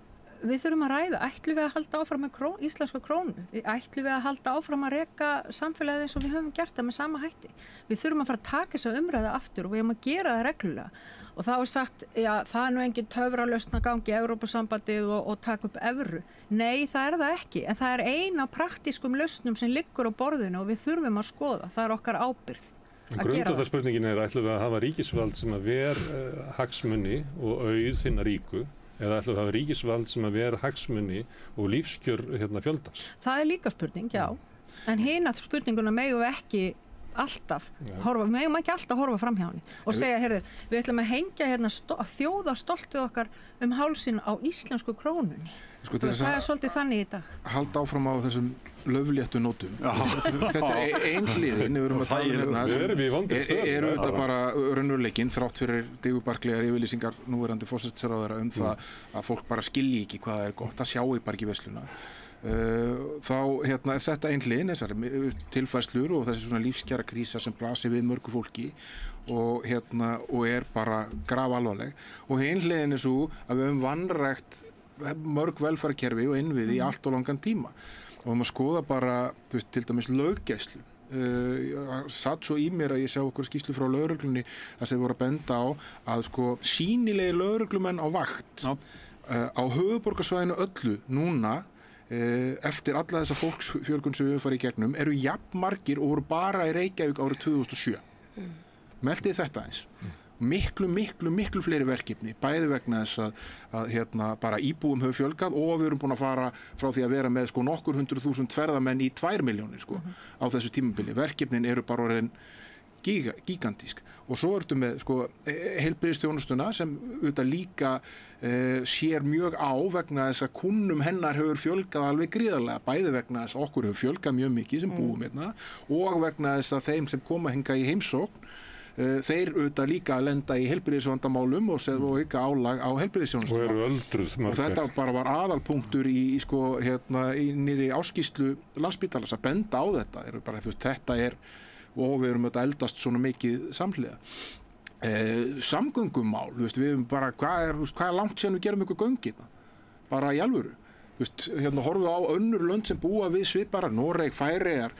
við þurfum að ræða, ætlum við að halda áfram með íslenska krónu, ætlum við að halda áfram að reka samfélagið eins og við höfum gert það með sama hætti. Við þurfum að fara að taka þessa umræðu aftur og við höfum að gera það reglulega og þá er sagt, já það er nú engin töfralausn að gangi í Evrópusambandið og taka upp evru. Nei, það er það ekki, en það er ein af praktískum lausnum sem liggur á borðinu og við þurfum að skoða, það er okkar ábyrgð að gera það. Grundvallarspurningin er, ætlum við að hafa ríkisvald sem að ver hagsmuni og auð hinna ríku eða ætlum við að hafa ríkisvald sem að vera hagsmuni og lífskjör fjöldans? Það er líka spurning, já. En hina spurninguna megum við ekki alltaf horfa, við megum ekki alltaf horfa fram hjá henni og segja, heyrðu, við ætlum að hengja þjóðarstoltið okkar hálsinn á íslensku krónunni. Sko, það er svolítið þannig í dag. Halda áfram á þessum löfléttu nótum. Þetta er ein hliðin, við erum að tala þetta bara raunveruleikinn þrátt fyrir digurbarklegar yfirlýsingar núverandi forsætisráðherra það að fólk bara skilji ekki hvað er gott, það sjáu bara ekki veisluna. Þá er þetta ein hliðin, þessar tilfærslur og þessi svona lífskjara krísa sem blasir við mörgu fólki og er bara grafalvarleg og ein hliðin er svo að við höfum vanrækt mörg velferðarkerfi og innviði í allt og langan tíma og við maður skoða bara til dæmis löggæslu satt svo í mér að ég sjá okkur skýrslu frá lögreglunni að þeir voru að benda á að sko sýnilegir lögreglumenn á vakt á höfuðborgarsvæðinu öllu núna eftir alla þessa fólksfjölgun sem við farið í gegnum eru jafnmargir og voru bara í Reykjavík árið 2007 Meltið þetta eins miklu fleiri verkefni bæði vegna þess að bara íbúum hefur fjölgað og við erum búin að fara frá því að vera með sko nokkur 100.000 ferðamenn í 2 milljónir sko á þessu tímabili. Verkefnin eru bara orðin gigantísk og svo ertu með sko heilbrigðisþjónustuna sem auðvitað líka sér mjög á vegna þess að kunnum hennar hefur fjölgað alveg gríðarlega bæði vegna þess að okkur hefur fjölgað mjög mikið sem búum hérna og vegna þess að þeim sem koma hingað í heimsókn þeir auðvitað líka að lenda í heilbrigðisvandamálum og auka álag á heilbrigðisþjónustuna. Og eru öldruð mörg. Og þetta bara var aðalpunktur í nýrri áskýrslu Landspítalans að benda á þetta. Þetta er, og við erum auðvitað eldast svona mikið samhliða. Samgöngumál, við erum bara, hvað er langt síðan við gerum ykkur göngina? Bara í alvöru. horfum á önnur lönd sem búa við svipara, Noreg, Færeyjar,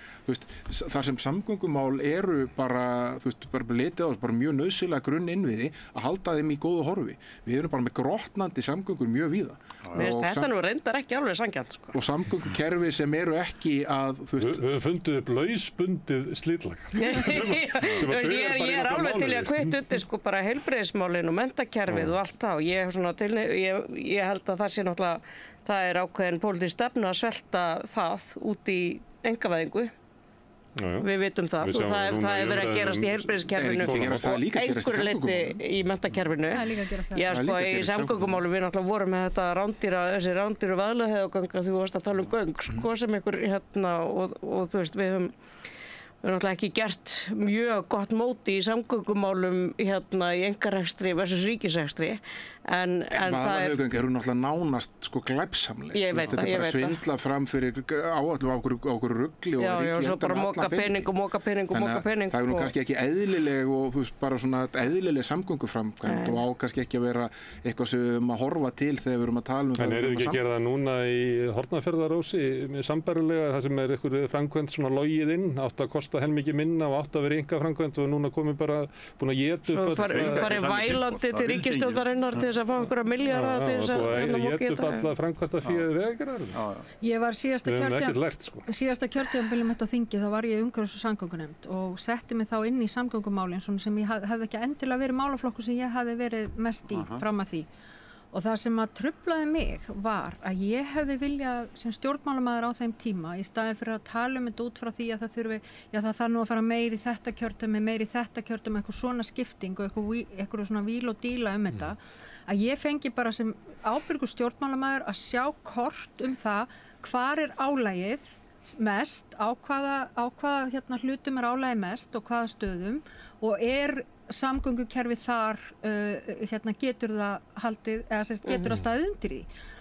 þar sem samgöngumál eru bara litið á bara mjög nauðsynlega grunninnviði að halda þeim í góðu horfi. Við erum bara með grotnandi samgöngur mjög víða. Þetta nú reyndar ekki alveg sanngjarnt, sko. Og samgöngukerfi sem eru ekki að, Við höfum fundið upp lausbundið slitlag. Ég er alveg til að kvitta undir sko bara heilbrigðismálin og menntakerfið og allt það. Ég held að það sé náttúrulega, það er ákveðin pólitísk stefna að svelta það út í einkavæðingu. Við vitum það og það er verið að gerast í heilbrigðiskerfinu og einhverju leyti í menntakerfinu. Já, sko, í samgöngumálum við náttúrulega vorum með þetta þessi rándýru Vaðlaheiðargöng, þú varst að tala um göng, sko, sem einhver og þú veist, við höfum náttúrulega ekki gert mjög gott móti í samgöngumálum í einkarekstri versus ríkisrekstri en Vaðlaheiðargöng eru náttúrulega nánast sko glæpsamleg. Ég veit það. Þetta er bara svindla fram fyrir áallu á okkur rugli og já, svo bara moka pening. Það er nú kannski ekki eðlileg og bara svona eðlileg samgönguframkvæmd og á kannski ekki að vera eitthvað sem við höfum að horfa til þegar við erum að tala um það. En erum við ekki að gera það núna í Hornafjarðarósi með sambærilega, það sem er einhver framkvæmd svona logið inn, átt að kosta helmikið minna og átt að vera einkaframkvæmd og núna komið bara búin að éta upp. Svo farið vælandi til ríkisstjórnarinnar til þess að fá einhverja milljarða til þess að éta upp alla framkvæmda fyrir vegagerðar. Ég var síðasta kjörtímabilið mitt á þingi, þá var ég umhverfis- og samgöngunefnd og setti mig þá inn í samgöngumálin sem ég hefði ekki endilega verið málaflokkur sem ég hefði verið mest í fram að því. Og það sem að truflaði mig var að ég hefði viljað sem stjórnmálamaður á þeim tíma í staðin fyrir að tala um þetta út frá því að það þurfi, það þarf nú að fara meir í þetta kjörtæmi, eitthvað svona skipting og eitthvað svona víl og díla um þetta, að ég fengi bara sem ábyrgur stjórnmálamaður að sjá kort um það hvar er álagið mest, á hvaða hlutum er álagið mest og hvaða stöðum og er samgöngukerfi þar getur það haldið, eða getur það staðið undir því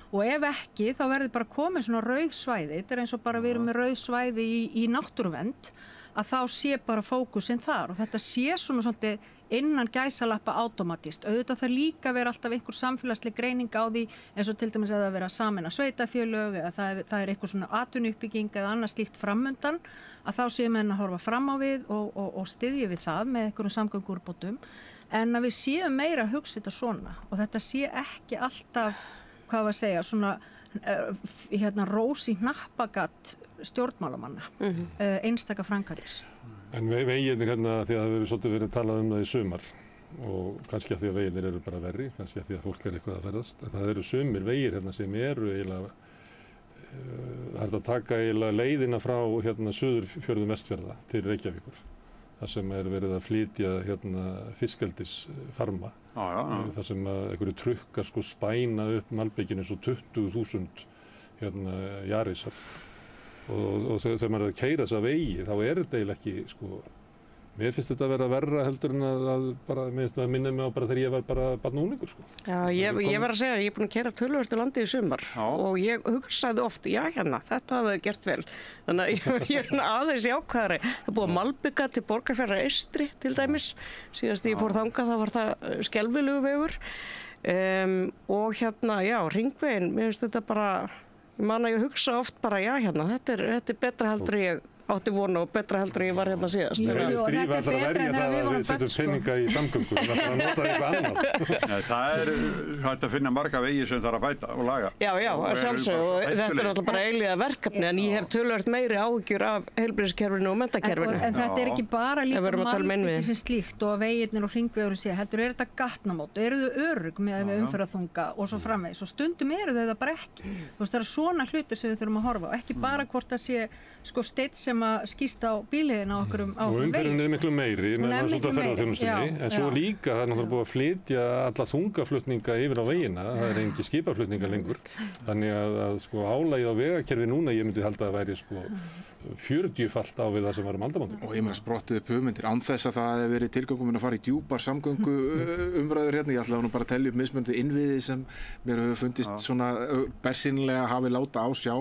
og ef ekki þá verður bara komið svona rauð svæði, þetta er eins og bara við erum með rauð svæði í náttúruvernd að þá sé bara fókusinn þar og þetta sé svona svolítið innan gæsalappa automatist. Auðvitað það líka vera alltaf einhver samfélagsleg greining á því eins og til dæmis að það vera sameina sveitafélög eða það er eitthvað svona atvinnuuppbygging eða annað slíkt framundan að þá séum menn að horfa fram á við og styðja við það með einhverjum samgönguúrbótum en að við séum meira að hugsa þetta svona og þetta sé ekki alltaf, hvað var að segja, svona rós í hnappagatt stjórnmálamanna, einstaka framkvæmdir. En veginir því að það hefur svolítið verið talað um það í sumar og kannski að því að veginir eru bara verri, kannski að því að fólk er eitthvað að ferðast. En það eru sumir vegir sem eru eiginlega, það er að taka eiginlega leiðina frá suðurfjörðum Vestfjarða til Reykjavíkur. Það sem er verið að flytja fiskeldisfarma. Það sem einhverju trukkar spæna upp malbikinu eins og 20.000 jarísar. Og þegar maður er að keyra þessa vegi þá er þetta eiginlega ekki, mér finnst þetta að vera verra heldur en að bara, það minnir mig á bara þegar ég var bara barn og unglingur, Já, ég var að segja að ég er búin að keyra töluvert landi í sumar og ég hugsaði oft, þetta hafði gert vel. Þannig að ég er aðeins jákvæðari. Það er búið að malbika til Borgarfjarðar eystri til dæmis. Síðast ég fór þangað þá var það skelfilegur vegur. Og hringveginn, mér finnst þetta bara, ég man að ég hugsa oft bara, þetta er betra heldur en ég átti vona og betra heldur en ég var síðast. Drífa ætlar að verja það að við setjum peninga í samgöngur, það er að nota eitthvað annað. Það er hægt að finna marga vegi sem þarf að bæta og laga. Já, sjálfsög og þetta er alltaf bara eilíða verkefni en ég hef töluvert meiri áhyggjur af heilbrigðiskerfinu og menntakerfinu. En þetta er ekki bara líka malbiki sem slíkt og að veginir og hringvegurinn sé, heldur er þetta gatnamót, eru þau örugg með umferðarþunga og svo framvegis og stundum eru þau það bara ekki. Það eru svona hlutir sem við þurfum að horfa á, ekki bara hvort það sé steinn sem að skýst á bíliðin á okkur og umferðin er miklu meiri með svona ferðarþjónustunni en svo líka það er náttúrulega búið að flytja alla þungaflutninga yfir á vegina, það er engi skipaflutninga lengur þannig að álagið á vegakerfi núna ég myndi halda að væri 40-falt á við það sem var aldamótin. Og ég með sprottuð upp hugmyndir án þess að það hefði verið tilgangum að fara í djúpar samgöngu umræður ég ætlaði nú bara að telja upp mismunandi innviði sem mér hefur fundist svona bersýnilega hafi láta á sjá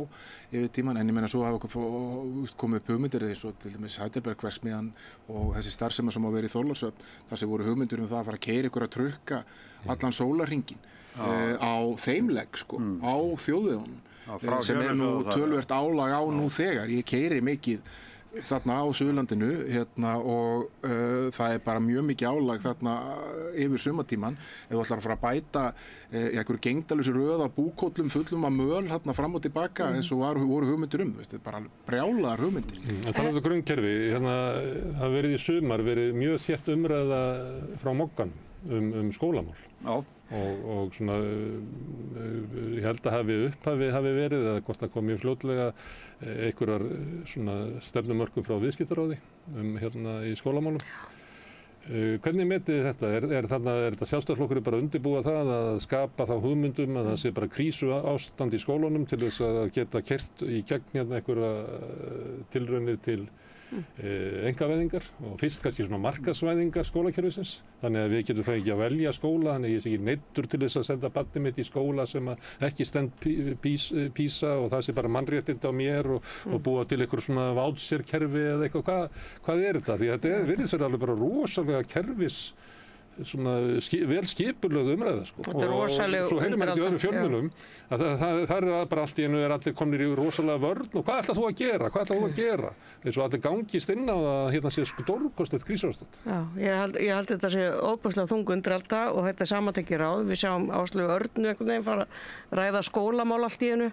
yfir tíman, en ég meina svo hafa komið upp hugmyndir eins og til dæmis Heidelberg-verksmiðjan og þessi starfsema sem á verið í Þorlákshöfn, þar sem voru hugmyndir um það að fara að keyra ykkur að trukka allan sólarhringinn á þeim legg á þjóðvegunum sem nú töluvert álag á nú þegar. Ég keyri mikið þarna á Suðurlandinu og það bara mjög mikið álag þarna yfir sumartíman. Ef þú ætlar að fara að bæta einhverju gengdalösu röð af búkollum fullum af möl þarna fram og tilbaka eins og voru hugmyndir þetta bara brjálaðar hugmyndir. En talað grunnkerfi, það verið í sumar verið mjög þétt umræða frá Moggan skólamál. Já. Og svona, ég held að hafi verið, eða hvort það kom mjög fljótlega einhverjar svona stefnumörkum frá viðskiptaráði í skólamálum. Hvernig metið þetta? Er þetta Sjálfstæðisflokkurinn bara undirbúa það að skapa þá hugmyndum að það sé bara krísu ástand í skólunum til þess að geta keyrt í gegn einhverja tilraunir til einkavæðingar og fyrst kannski svona markaðsvæðingar skólakerfisins, þannig að við getum fengið að velja skóla, þannig að ég sé ekki neyddur til þess að senda barnið mitt í skóla sem ekki stend PISA og það sé bara mannréttindi á mér og búa til einhver svona voucherkerfi eða eitthvað. Hvað er þetta? Því þetta virðist vera alveg bara rosalega kerfis svona vel skipulögð umræða Þetta er rosalega og svo heyrir maður í öðrum fjölmiðlum að það bara allt í einu allir komnir í rosalega vörn og hvað ætlar þú að gera? Eins og allir gangist inn á það sé stórkostlegt krísuástand. Já, ég held þetta sé óbúslega þung undiralda og þetta er samantekið ráð. Við sjáum Áslaugu Örnu einhvern veginn fara að ræða skólamál allt í einu.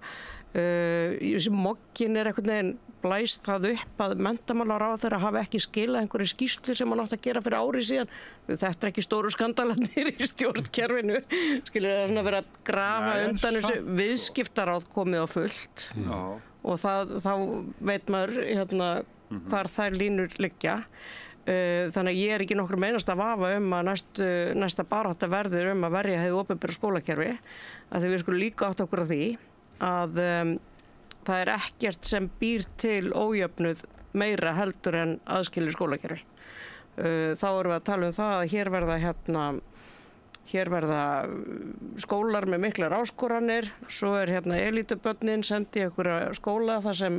Mogginn einhvern veginn blæst það upp að menntamálaráðherra hafi ekki skilað einhverju skýrslu sem hann átti að gera fyrir ári síðan. Þetta ekki stóru skandalarnir í stjórnkerfinu. Skilur það svona verið að grafa undan þessu viðskiptaráð komið á fullt. Og þá veit maður hvar þær línur liggja. Þannig að ég er ekki nokkur meinast að vafa að næsta barátta verður að verja hið opinbera skólakerfi. Að því við skulum líka átta okkur á því að það er ekkert sem býr til ójöfnuð meira heldur en aðskilur skólakerfi. Þá erum við að tala um það að hér verða skólar með miklar áskoranir, svo elítubörnin sendi í einhverja skóla þar sem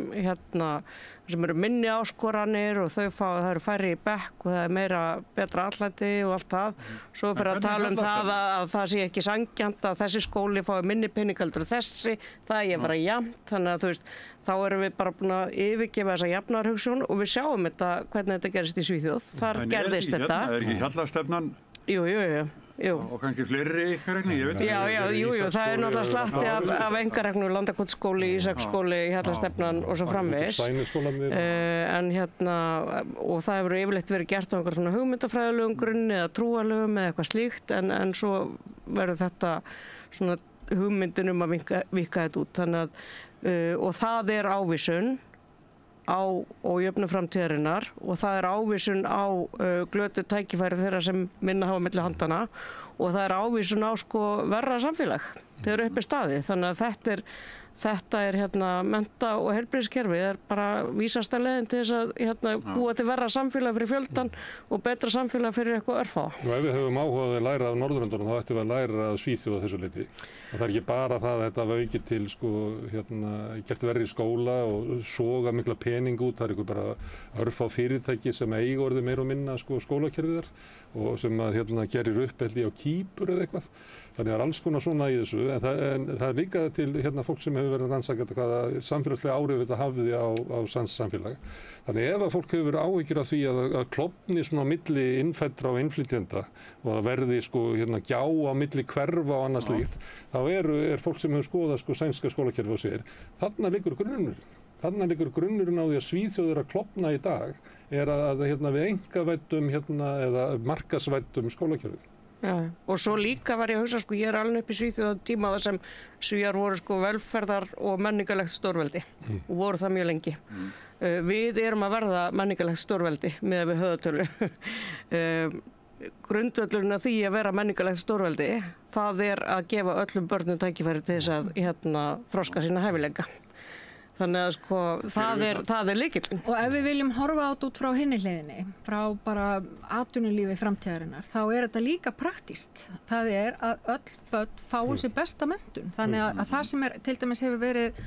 eru minni áskoranir og það eru færri í bekk og það er betra atlæti og allt það. Svo fyrir að tala um það að það sé ekki sanngjarnt að þessi skóli fái minni pening heldur þessi, það eigi að vera jafnt. Þannig að þá erum við bara búin að yfirgefa þessa jafnaðarhugsun og við sjáum hvernig þetta gerist í Svíþjóð. Þar gerðist þetta. Er ekki hjallastefnan? Jú. Og kannski fleiri einkarekni, ég veit ekki. Jú, það er náttúrulega slatti af einkareknu, Landakotsskóli, Ísaksskóli, Hjallastefnan og svo framvegis. Og það hefur yfirleitt verið gert á einhver svona hugmyndafræðilegum grunni eða trúarlegum eða eitthvað slíkt, en svo verður þetta svona hugmyndin að víkka þetta út. Þannig og það er ávísun á ójöfnu framtíðarinnar og það er ávísun á glötu tækifæri þeirra sem minna hafa milli handana og það er ávísun á verra samfélag þegar uppi staði. Þannig að þetta er mennta- og heilbrigðiskerfi er bara vísasta leiðin til þess að búa til verra samfélag fyrir fjöldan og betra samfélag fyrir eitthvað örfá. Og ef við höfum áhugað að læra af Norðurlöndunum þá ættum við að læra af Svíþjóð á þessu leyti. Það er ekki bara það að þetta var aukið til gert verri skóla og soga mikla pening út. Það er eitthvað bara örfá fyrirtæki sem eiga orðið meira og minna skólakerfiðar og sem gerir upp held ég á Kýpur eða eitthvað. Þannig að það er alls konar svona í þessu, en það er líka til fólk sem hefur verið að rannsaka hvaða samfélagslega áhrif þetta hafði á samfélag. Þannig ef að fólk hefur verið áhyggjur af því að klofni svona á milli innfæddra og innflytjenda og að verði gjá á milli hverfa og annað slíkt, þá er fólk sem hefur skoðað sænska skólakerfi og sér, þarna liggur grunnurinn. Þarna liggur grunnurinn á því að Svíþjóð er að klofna í dag, er að við einkavæddum eða markaðsvæddum skólakerfið. Já, og svo líka var ég að hugsa, ég er alveg upp í Svíþjóð á tíma þar sem Svíar voru velferðar og menningarlegt stórveldi og voru það mjög lengi. Við erum að verða menningarlegt stórveldi með við höfðatölu. Grundvöllurinn að því að vera menningarlegt stórveldi, það er að gefa öllum börnum tækifæri til þess að þroska sína hæfileika. Þannig að það er lykillinn. Og ef við viljum horfa át út frá hinni hliðinni, frá bara atvinnulífi framtíðarinnar, þá er þetta líka praktískt. Það er að öll börn fái sér besta menntun. Þannig að það sem til dæmis hefur verið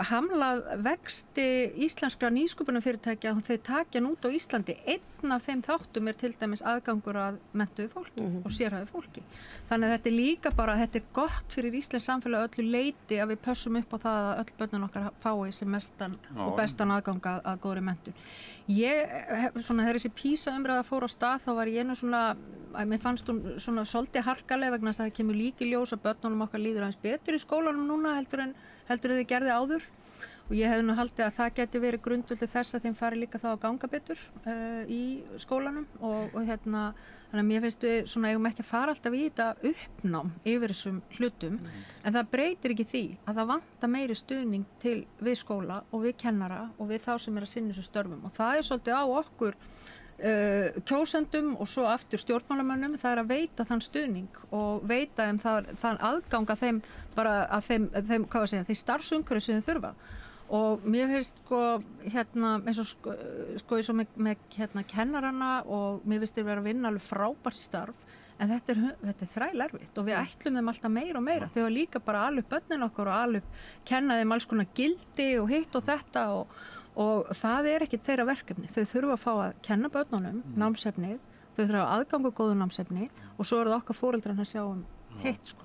hamlað vexti íslenskra nýsköpunarfyrirtækja að þeir takja út á Íslandi. Einn af þeim þáttum til dæmis aðgangur að menntuðu fólki og sérhæfu fólki. Þannig að þetta líka bara, þetta gott fyrir íslensk samfélag öllu leyti að við pössum upp á það að öll börnin okkar fái sem mestan og bestan aðgang að góðri menntun. Þegar þessi PISA-umræða fór á stað þá var ég mér fannst hún svona svolítið harkaleg vegna þess að það kemur líka í ljós að börnunum okkar líður aðeins betur í skólanum núna heldur en þið gerði áður og ég hefði haldið að það geti verið grundvöld til þess að þeim fari líka þá að ganga betur í skólanum og þannig að mér finnst við eigum ekki að fara alltaf í þetta uppnám yfir þessum hlutum en það breytir ekki því að það vantar meiri stuðning til við skóla og við kennara og við þá sem að sinna þessu störfum og það svolítið á okkur kjósendum og svo aftur stjórnmálamönnum það að veita þann stuðning og veita þeim þann aðgang að þeim bara að þeim þeir starfsumhverfi sem þau þurfa og mér finnst eins og með kennarana og mér finnst þeir vera að vinna alveg frábært starf en þetta er þrælerfitt og við ætlum þeim alltaf meira og meira þau líka bara að ala upp börnin okkur og kenna þeim alls konar gildi og hitt og þetta og það er ekki þeirra verkefni. Þau þurfa að fá að kenna börnunum námsefnið, þau þurfa að aðganga góðu námsefni og svo það okkar foreldrar að sjá hitt sko.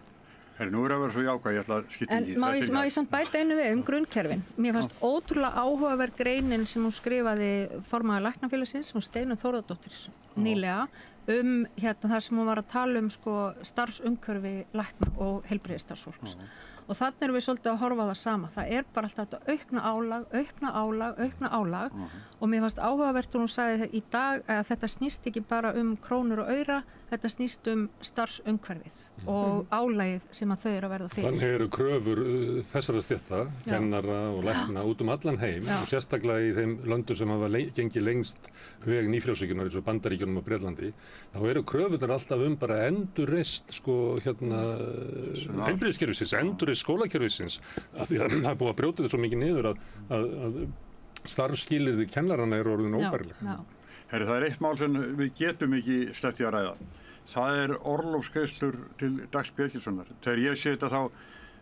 Nú að vera svo jákvæð, ég ætla að skipta í. En má ég samt bæta einu við grunnkerfin. Mér fannst ótrúlega áhugaverð greinin sem hún skrifaði formaður Læknafélagsins, hún Steinunn Þórðardóttir nýlega þar sem hún var að tala starfsumhverfi lækna og heilbrigðisstarfsfólks. Og þannig erum við svolítið að horfa á það sama. Það er bara alltaf þetta aukna álag og mér fannst áhugavert og hún sagði í dag að þetta snýst ekki bara krónur og aura, þetta snýst starfsumhverfið og álagið sem að þau eru að verða fyrir. Þannig eru kröfur þessara stétta, kennara og lækna út allan heim og sérstaklega í þeim löndum sem hafa gengið lengst veg nýfrjálshyggjunnar eins og Bandaríkjunum og Bretlandi, þá eru kröfurnar alltaf bara endurreist heilbrigðiskerfisins, endurreist skólakerfisins af því að það er búið að brjóta þetta svo mikið niður að starfsskilyrði kennarana eru orðin óbærileg. Það er eitt mál sem við getum ekki sleppt í að ræða. Það er orlofsgreiðslur til Dags Björgvinssonar. Þegar ég sé þetta þá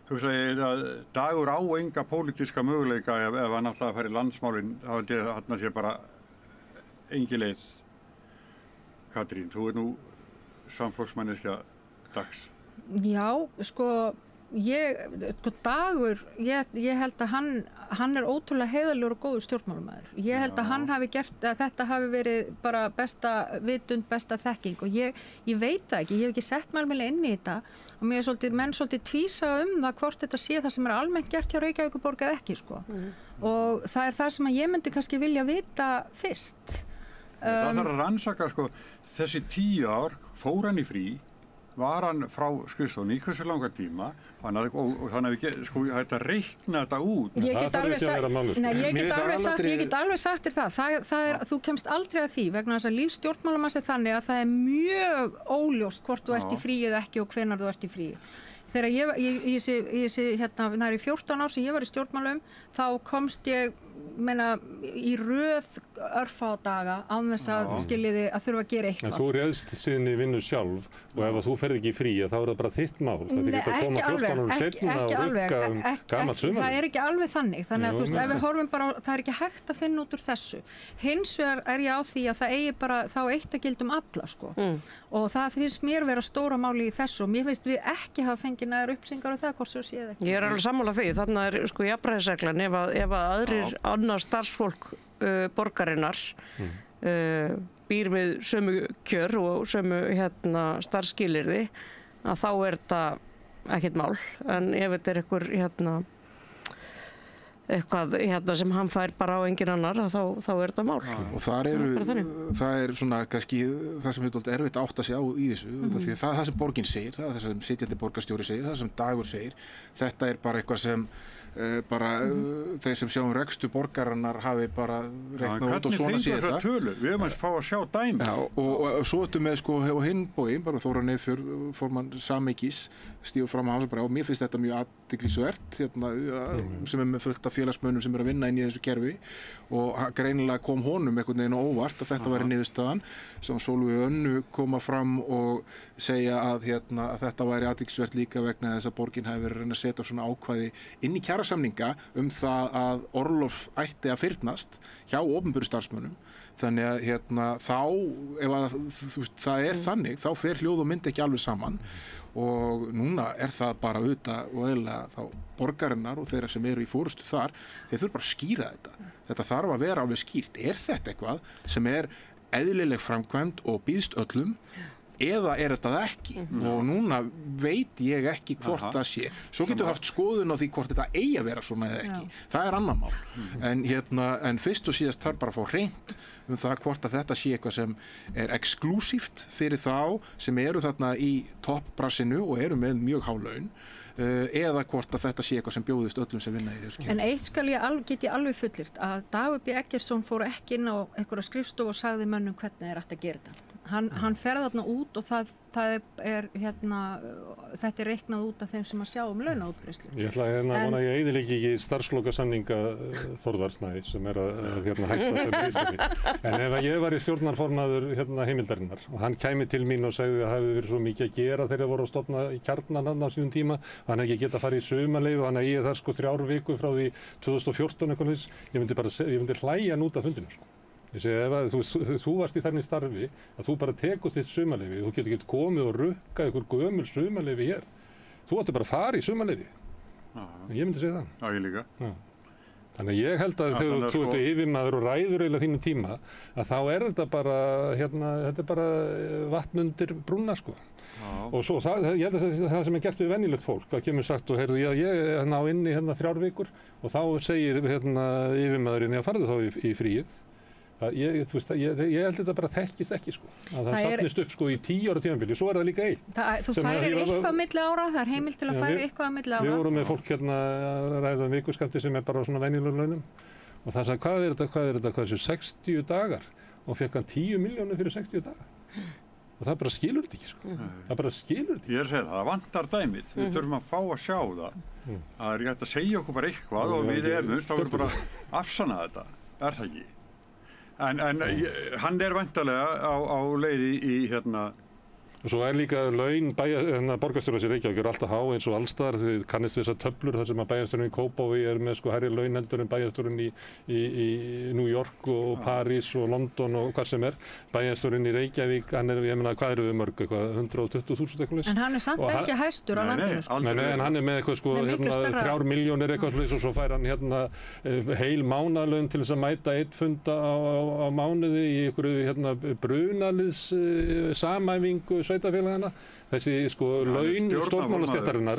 hugsa ég að Dagur á enga pólitíska möguleika ef hann alltaf fær í landsmálin, þá held ég að hann sé bara engi leið. Katrín, þú nú samflokksmanneskja Dags. Já, Dagur, ég held að hann er ótrúlega heiðarlegur og góður stjórnmálamaður. Ég held að hann hafi gert að þetta hafi verið bara besta vitund, besta þekking og ég veit það ekki, ég hef ekki sett mig alveg inn í þetta og mér er menn svolítið tvísa það hvort þetta sé það sem er almennt gert hjá Reykjavíkurborg eða ekki og það er það sem að ég myndi kannski vilja vita fyrst. Það þarf að rannsaka þessi 10 ár fór hann í frí, var hann frá skrifstofunni í hversu langan tíma og þannig að við hægt að reikna þetta út. Ég get alveg sagt þér það. Þú kemst aldrei að því vegna þess að líf stjórnmálamanns er þannig að það er mjög óljóst hvort þú ert í fríi eða ekki og hvenær þú ert í fríi. Þegar næri 14 ár sem ég var í stjórnmálum þá komst ég í röð örfá daga án þess að skiljiði að þurfa að gera eitthvað. En þú réðst sinni vinnu sjálf og ef þú ferð ekki í frí þá er það bara þitt mál. Það er ekki að koma 14 árum seinna og rukka gamalt sumar. Það er ekki alveg þannig. Þannig að ef við horfum bara, það er ekki hægt að finna út úr þessu. Hins vegar er ég á því að það eigi bara þá eitt að gilda alla og það finnst mér vera stóra máli í þessu og mér finnst við ekki hafa fengið nægar upplýsingar og það hvort svo séð ekki. Ég er alveg sammála því. Þarna er jafnræðisreglan ef að aðrir annað starfsfólk borgarinnar býr við sömu kjör og sömu starfsskilyrði að þá er þetta ekkert mál en ef þetta er eitthvað sem hann fær bara á engin annar þá er þetta mál. Og það er svona kannski það sem er erfitt að átta sig á í þessu því að það sem borgin segir, það sem sitjandi borgarstjóri segir, það sem Dagur segir, þetta er bara eitthvað sem þeir sem sjáum rekstur borgarinnar hafi bara reiknað út og svona sé þetta. Við höfum að fá að sjá dæmi. Og svo ertu með á hinn bóginn, bara Þóra Nefjörð, formann Samekis, stígur fram á hans og bara, mér finnst þetta mjög athyglisvert sem er með fullt af félagsmönnum sem eru að vinna inn í þessu kerfi og greinilega kom honum einhvern veginn á óvart að þetta væri niðurstaðan sem Sólveig Önnu koma fram og segja að þetta væri athyglisvert líka vegna þess að borgin hafi verið að reyna að setja svona ákvæði inn í kjarasamninga það að orlof ætti að fyrnast hjá opinberu starfsmönnum. Þannig að þá, ef það þannig, þá fer hljóð og mynd ekki alveg saman og núna það bara auðvitað og eðlilega þá borgarinnar og þeirra sem eru í forystu þar, þeir þurfa bara að skýra þetta. Þetta þarf að vera alveg skýrt. Þetta eitthvað sem eðlileg framkvæmd og býðst öllum eða þetta það ekki? Og núna veit ég ekki hvort það sé. Svo getur haft skoðun á því hvort þetta eigi að vera svona eða ekki. Það annar mál. En fyrst og síðast þarf bara að fá hreint það hvort að þetta sé eitthvað sem exklúsíft fyrir þá sem eru þarna í toppbrassinu og eru með mjög há laun eða hvort að þetta sé eitthvað sem bjóðist öllum sem vinna í þessu kerfi. En eitt get ég alveg fullyrt að Dagur B. Eggertsson fór ekki inn á einhverja skrifstofu og sagði mönnum hvernig hægt að gera þetta. Hann fer þarna út og þetta reiknað út af þeim sem að sjá launaútgreiðslu. Ég ætla að vona ég eyðileggi ekki starfslokasamninga Þórðar Snæ sem að hætta sem ríðstjóri. En ef ég var í stjórnarformaður Heimildarinnar og hann kæmi til mín og segði að það hefði verið svo mikið að gera þegar þeir voru að stofna í Kjarnan á sínum tíma og hann ekki geta að fara í sumarleyfi og hann eigi þar 3 vikur frá því 2014 eitthvað, ég myndi hlæja hann út af fundinu. Ég segi ef þú varst í þannig starfi að þú bara tekur þitt sumarleyfi, þú getur ekki komið og rukkað ykkur gömul sumarleyfi hér. Þú ætti bara að fara í sumarleyfi. Ég myndi segja það. Já, ég líka. Þannig að ég held að þegar þú ert yfirmaður og ræður eiginlega þínum tíma að þá þetta bara, þetta er bara vatn undir brúna sko. Og svo ég held að það sem gert við venjulegt fólk, það kemur sagt og heyrðu ég ná inni 3 vikur og þá segir yfirmaðurinn að farðu þá í fríið. Ég held þetta bara þekkist ekki sko. Að það safnist upp sko í 10 ára tímabili, svo það líka eitt. Þú færir eitthvað milli ára, það heimilt til að færa eitthvað milli ára. Við vorum með fólk að ræða vikuskammti sem bara á svona venjulegum launum og það sagði hvað er þetta, þessu 60 dagar og fekk hann 10 milljónir fyrir 60 daga. Og það bara skilur þetta ekki sko. Það bara skilur þetta ekki. Ég að segja það vantar dæmið. Við þurfum að fá að sjá það. Það er hægt að segja okkur bara eitthvað og við efumst, þá verðum bara afsanna þetta. Það ekki. En hann væntanlega á leiði í Og svo líka laun borgarstjórans í Reykjavík alltaf há eins og allstaðar. Þið kannist þessar töflur þar sem að bæjarstjórinn í Kópavogi með hærri laun heldur en bæjarstjórinn í New York og París og London og hvað sem Bæjarstjórinn í Reykjavík, ég meina hvað eru við mörg, 120.000 eitthvað. En hann samt ekki hæstur á landinu sko. Nei, en hann með eitthvað sko 3 milljónir eitthvað og svo fær hann heil mánaðlaun til þess að mæta 1 fund á mánuði í einhverju brunaliðs samæfingu sveitafélagana. Þessi sko laun stjórnmálastéttarinnar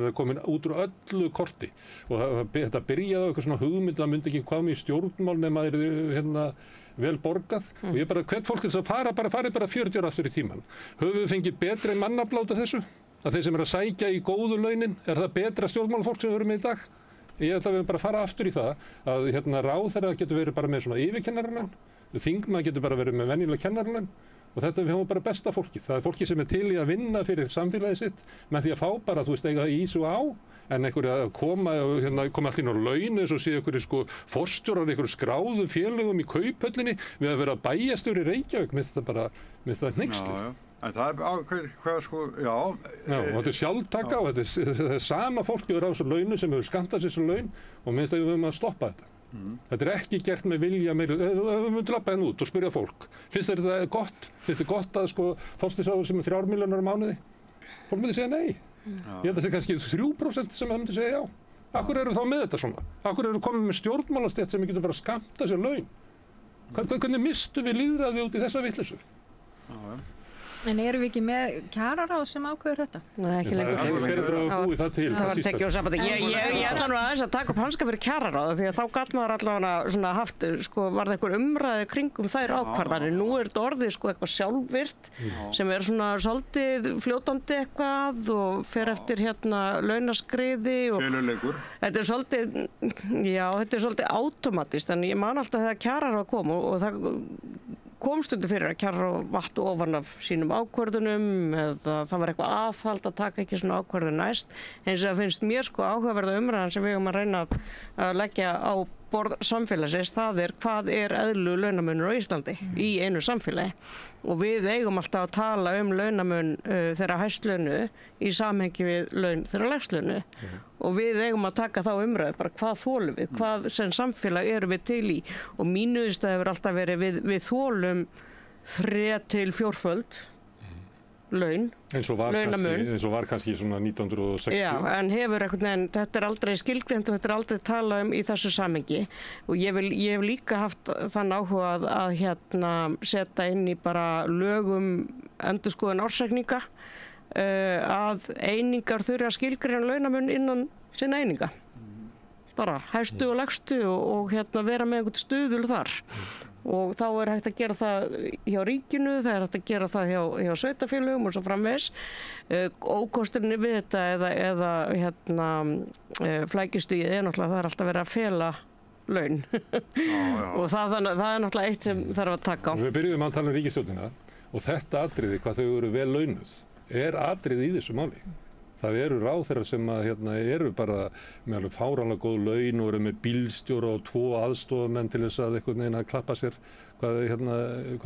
er komin út úr öllu korti og þetta byrjaði á eitthvað svona hugmynd að myndi ekki koma í stjórnmál nema vel borgað og ég bara hvet fólk til þess að fari bara 40 ára aftur í tíman. Höfum við fengið betri mannaflátt af þessu? Að þeir sem að sækja í góðu launin, er það betra stjórnmálafólk sem við höfum í dag? Ég ætla að við bara fara aftur í það að ráðherra getur verið bara með svona yfirkennaralaun, þingmaður getur bara verið með venjulega kennaralaun og þetta við höfum bara besta fólkið. Það er fólki sem til í að vinna fyrir samfélagið sitt með því að fá bara, eiga ís og á en einhverju að koma allt inn á laun eins og sé einhverju sko forstjórar einhverju skráðu félögum í Kauphöllinni við að vera bæjarstjóri í Reykjavík, minnst það hneyksli. En það hvað sko, já. Og þetta sjálftaka og þetta sama fólk yfir á þessu launu sem hefur skammtað þessu laun og minnst að við höfum að stoppa þetta. Þetta ekki gert með vilja meira, við myndum lappa henn út og spyrja fólk. Finnst þetta gott? Finnst þetta gott að sko forsætisráðherra sem 3 milljónir á mánuði? Fólk myndi segja nei. Ég held að það sé kannski 3% sem það myndi segja já. Akkur eru þá með þetta svona? Akkur eru komið með stjórnmálastétt sem getur bara skammtað sér laun? Hvernig mistum við lýðræði út í þessa vitleysu? En erum við ekki með kjararáð sem ákveður þetta? Nei, ekki lengur. Hver er það að búi það til? Það var tekið úr sambandi. Ég ætla nú aðeins að taka upp hanska fyrir kjararáð því að þá gat maður allavega svona haft, sko, var það einhver umræði kringum þær ákvarðanir. Nú er þetta orðið sko eitthvað sjálfvirt sem svona svolítið fljótandi eitthvað og fer eftir launaskriði og Féluleikur. Þetta er svolítið átómatist en ég man alltaf þegar kjararáð kom og það kom stundum fyrir að Kjararáð vattu ofan af sínum ákvörðunum eða það var eitthvað aðhald að taka ekki svona ákvörðun næst. Eins og það finnst mér sko áhugaverða umræðan sem við eigum að reyna að leggja á borð samfélagsins, það hvað eðlu launamunur á Íslandi í einu samfélagi og við eigum alltaf að tala launamun þeirra hæstlaunu í samhengi við laun þeirra lægstlaunu og við eigum að taka þá umræðu bara hvað þolum við, hvað sem samfélag erum við til í og mínu niðurstaða hefur alltaf verið við þolum 3 til 4-föld laun, eins og var kannski svona 1960. Já, en hefur einhvern veginn, þetta aldrei skilgreint og þetta aldrei talað í þessu samhengi og ég hef líka haft þann áhuga að setja inn í bara lögum endurskoðun ársreikninga að einingar þurfa að skilgreina launamun innan sinna eininga. Bara hæstu og lægstu og vera með einhvern stuðul þar. Og þá hægt að gera það hjá ríkinu, það hægt að gera það hjá sveitarfélögum og svo framvegis. Ókosturinn við þetta eða flækjustigið náttúrulega það alltaf verið að fela laun og það náttúrulega eitt sem þarf að taka á. Við byrjuðum að tala um ríkisstjórnina og þetta atriði, hvað þau eru vel launuð, atriði í þessu máli. Það eru ráðherrar sem eru bara með alveg fáránlega góð laun og eru með bílstjóra og 2 aðstofamenn til þess að einhvern veginn að klappa sér hvað er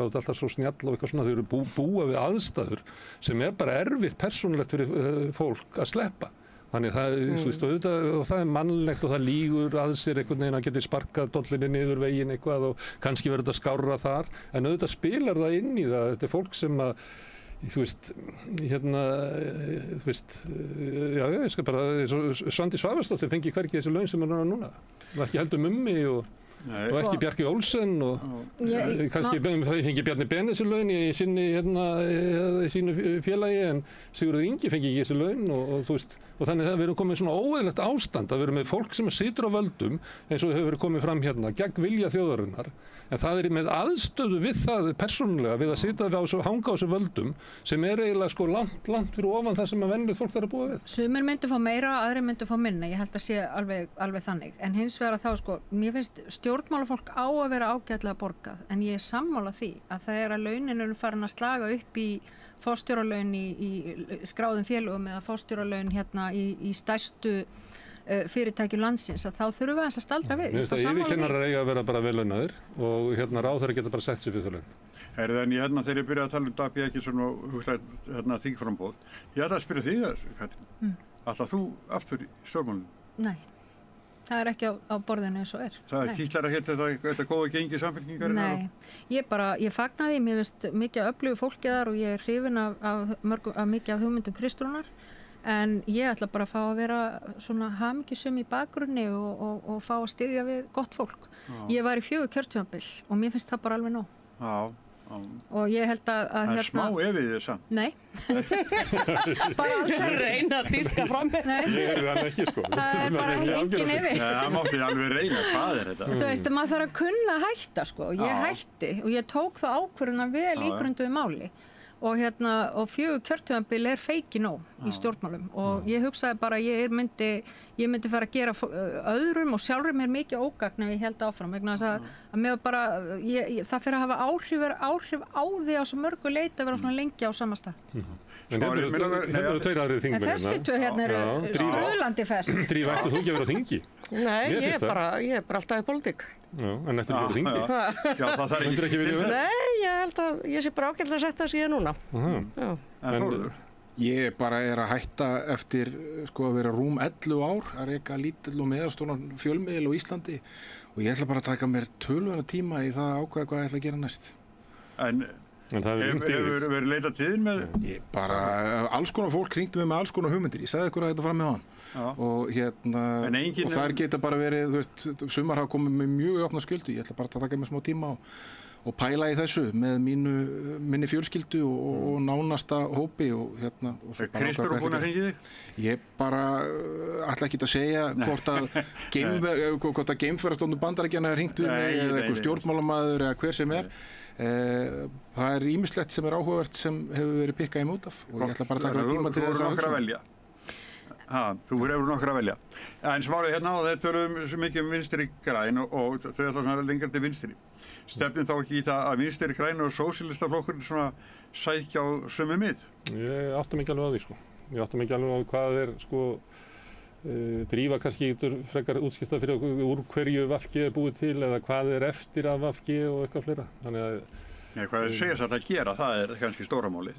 alltaf svo snjall og eitthvað svona. Þau eru búa við aðstæður sem bara erfitt persónulegt fyrir fólk að sleppa. Þannig það mannlegt og það lýgur að sér einhvern veginn að geti sparkað dollinni niður veginn eitthvað og kannski verður þetta skárra þar. En auðvitað spilar það inn í það. Þetta fólk sem að ég skal bara, Svandís Svavarsdóttir fengi hvergi þessi laun sem núna. Það var ekki heldur Mummi og ekki Bjarki Olsen og kannski fengi Bjarni Ben þessi laun í sínu félagi en Sigurður Ingi fengi ekki þessi laun og þannig að við erum komið svona óeðlilegt ástand að við erum með fólk sem situr á völdum eins og hefur verið komið fram gegn vilja þjóðarinnar en það með aðstöðu við það persónulega við að sitja hanga á þessu völdum sem eiginlega sko langt fyrir ofan það sem að venjulegt fólk þarf að búa við. Sumir myndu fá meira, aðrir myndu fá minna, ég held að sé alveg þannig en hins vegar að þá sko, mér finnst stjórnmálafólk á að vera ágætlega borgað en ég er sammála því að það að launin eru farin að slaga upp í forstjóralaun í skráðum félögum eða forstjóralaun í stærstu fyrirtækjum landsins að þá þurfum við að staldra við. Mér finnst að yfirkennarar eiga að vera bara vel launaðir og ráðherrar geta bara sett sér við þau laun. En þegar ég byrjaði að tala Dag B. Eggertsson og þingframboð, ég ætla að spyrja því Katrín. Ætlar þú aftur í stjórnmálinu? Nei. Það ekki á borðinu eins og Það kýtlar að þetta góða gengi samfélkingarinnar? Nei, ég fagnaði, mér finnst mikið öflugu fólki þar og ég hrifin af mikið af hugmyndum Kristrúnar en ég ætla bara að fá að vera svona hamingjusöm í bakgrunni og fá að styðja við gott fólk. Ég var í 4 kjörtímabil og mér finnst það bara alveg nóg. Já. Og ég held að það smá efið þess að Nei bara alls að reyna að dýrka fram ég það ekki sko það bara engin efi það mátti alveg reyna, hvað þetta? Þú veist, maður þarf að kunna að hætta sko ég hætti og ég tók það ákvörðuna vel ígrunduðu máli og 4 kjörtímabil feiki nóg í stjórnmálum og ég hugsaði bara ég myndi fara að gera öðrum og sjálfur mér mikið ógagn ef ég held áfram vegna þess að mér bara það fyrir að hafa áhrif á því á svo mörgu leyti að vera svona lengi á sama stað. En hefur tveir aðrið þingmenn þessi tvö eru spröðlandi fest. Drífa, ættu þú ekki að vera á þingi? Nei, ég er bara alltaf í pólitík. Já, en ættu ekki að vera á þingi? Já, það þarf ekki til þess. Nei, ég held að ég sé bara ágætlega að setja sig núna. Ég bara að hætta eftir sko að vera rúm 11 ár að reka lítill og meðalstóran fjölmiðil á Íslandi og ég ætla bara að taka mér tölvöna tíma í það að ákveða hvað ég ætla að gera næst. En það hefur verið leitað til með? Ég bara, alls konar fólk hringdi mig með alls konar hugmyndir, ég sagði ykkur að þetta fram með hann og þar geta bara verið, þú veist, sumar hafa komið með mjög opna skjöldu, ég ætla bara að taka mér smá tíma og pæla í þessu með minni fjölskyldu og nánasta hópi og Er Kristur búinn að hringja þig? Ég bara ætla ekki að segja hvort að geimferðarstofnun Bandaríkjanna er hringt við mig eða einhver stjórnmálamaður eða hver sem er. Það ýmislegt sem áhugavert sem hefur verið pikkað út af og ég ætla bara að taka tíma til þess að hugsa. Þú hefur nokkra að velja. En smárið á þeir tölum svo mikið vinstri græn og þau ætla svona lengra til vinstri. stefnir þá ekki í það að Vinstri græn og sósíalistaflokkurinn svona sækja á sömu mið? Ég átta mig ekki alveg á því, sko. Ég átta mig ekki alveg á hvað sko, Drífa kannski getur frekar útskipta fyrir úr hverju VG búið til eða hvað eftir af VG og eitthvað fleira. Þannig að... Nei, hvað segja það að gera, það kannski stóra málið.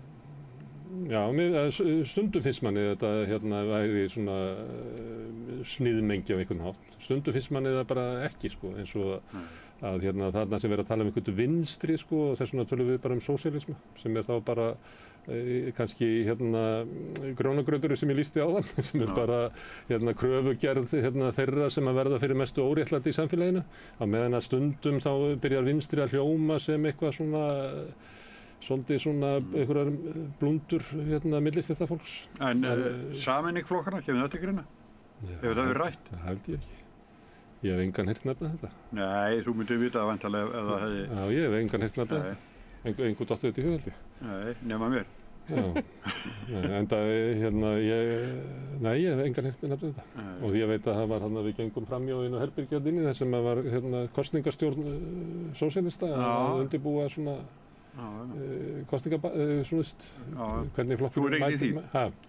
Já, stundum finnst manni þetta væri svona sniðmengi á einhvern hátt. Stundum finnst manni það bara ekki, sko, eins og að þarna sem verið að tala einhvern vinstri, sko, og þess vegna tölum við bara sósíalisma, sem þá bara kannski grónagrauturinn sem ég lýsti áðan, sem bara kröfugerð þeirra sem að verða fyrir mestu óréttlæti í samfélaginu, á meðan að stundum þá byrjar vinstri að hljóma sem eitthvað svona svolítið svona einhverjar blúndur millistéttarfólks. En sameining flokkarna, kemur það til greina? Hefur það verið rætt? Það held ég ekki. Ég hef engan heyrt nefna þetta. Nei, þú myndir vita það væntanlega ef það hefði... Já, ég hef engan heyrt nefna þetta. Engu dottið þetta í hug, held ég. Nei, nema mér. Já, enda ég hef engan heyrt nefna þetta. Og ég veit að það var við gengum framjá inn á herbergjarninni þar sem var kosningastjórn sósíalista að undirbúa svona hvernig flokkur... Þú ekki í því?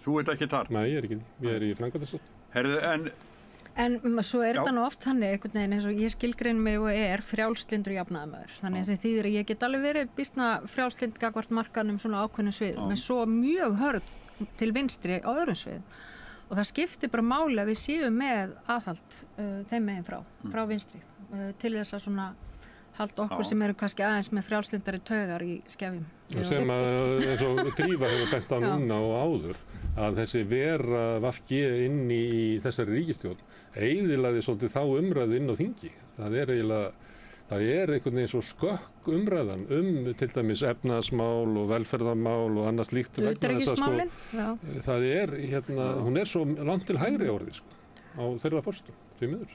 Þú ekki þar? Nei, ég ekki í því. Ég í framkvæmdastjórn. Herðu, En svo það nú oft þannig, einhvern veginn eins og ég skilgrein mig og frjálslyndur jafnaðarmaður. Þannig að þýðir að ég get alveg verið býsna frjálslynd gagnvart markaðnum svona ákveðnum sviðum, með svo mjög hörð til vinstri á öðrum sviðum. Og það skiptir bara máli að við séum með aðhald þeim megin frá vinstri, til þess að svona halda okkur sem eru kannski aðeins með frjálslyndari taugar í skefjum. Sem eins og Drífa hefur bent á núna og áður, að þessi vera VG inn í þessari ríkisstjórn eyðilagði svolítið þá umræðu inn á þingi. Það er einhvern veginn svo skökk umræðan til dæmis efnahagsmál og velferðarmál og annað slíkt. Utanríkismálin, já. Það hún svo langt til hægri orðið, sko, á þeirra forstum, því miður.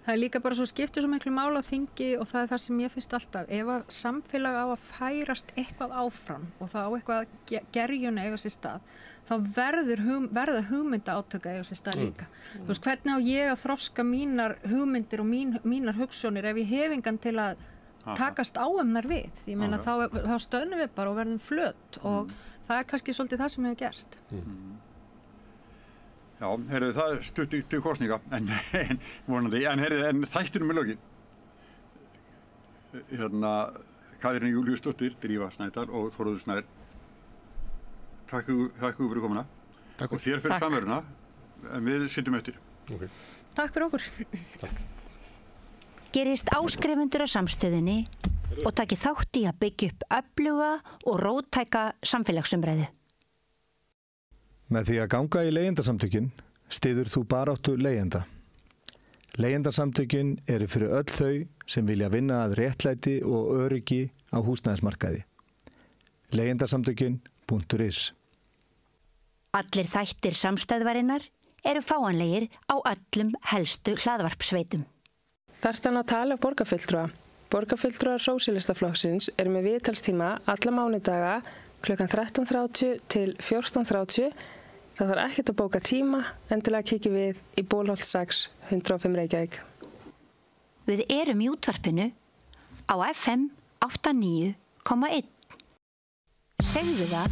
Það er líka bara svo skiptir svo miklu mál á þingi og það er það sem ég finnst alltaf. Ef að samfélag á að færast eitthvað áfram og það á eitthvað gerjun eiga sér stað, þá verða hugmynda átök eiga sér stað líka. Þú veist, hvernig á ég að þroska mínar hugmyndir og mínar hugsjónir ef ég hef engan til að takast á þar við? Ég meina, þá stöðnum við bara og verðum flöt og það er kannski svolítið það sem hefur gerst. Já, heyrðu, það stutt til kosninga, en vonandi, en þættinum er lokið. Katrín Júlíusdóttir, Drífa Snædal og Þórður Snær. Takk ykkur fyrir komuna. Takk. Og þér fyrir samveruna, en við sitjum eftir. Okay. Takk fyrir okkur. Takk. Gerist áskrifendur á Samstöðinni og taki þátt í að byggja upp öfluga og róttæka samfélagsumræðu. Með því að ganga í leigjendasamtökin styður þú baráttu leigjenda. Leigjendasamtökin eru fyrir öll þau sem vilja vinna að réttlæti og öryggi á húsnæðismarkaði. Leigjendasamtökin.is. Allir þættir Samstöðvarinnar eru fáanlegir á öllum helstu hlaðvarpsveitum. Þarftan að tala borgarfulltrúa. Borgarfulltrúar sósíalistaflokksins eru með viðtalstíma alla mánudaga klukkan 13:30 til 14:30. Það þarf ekkert að bóka tíma, endilega kíkja við í Bólholt 6, 105 Reykjavík. Við erum í útvarpinu á FM 89,1. Segðu það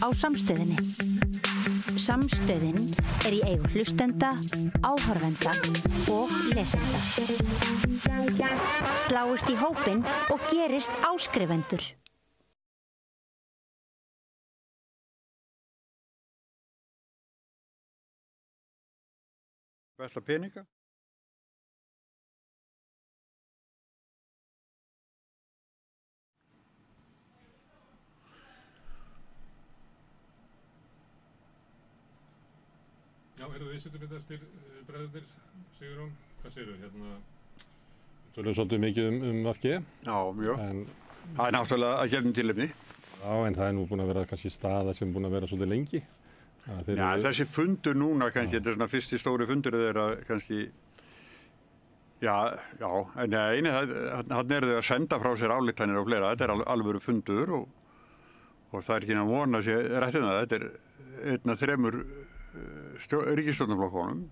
á Samstöðinni. Samstöðin er í eigu hlustenda, áhorfenda og lesenda. Sláist í hópinn og gerist áskrifendur. Vesla peninga? Já, við sittum þetta eftir bræðurnir, Sigurjón. Hvað segirðu? Tölum svolítið mikið VG. Já, mjög. Það er náttúrulega að gefnum tilefni. Já, en það er nú búin að vera kannski staða sem búin að vera svolítið lengi. Já, þessi fundur núna kannski, þetta er svona fyrsti stóri fundur þeirra kannski, hann er þau að senda frá sér ályktanir og fleira, þetta er alvöru fundur og það er ekki að vona sér rættina, þetta er einn af 3 ríkisstjórnarflokkunum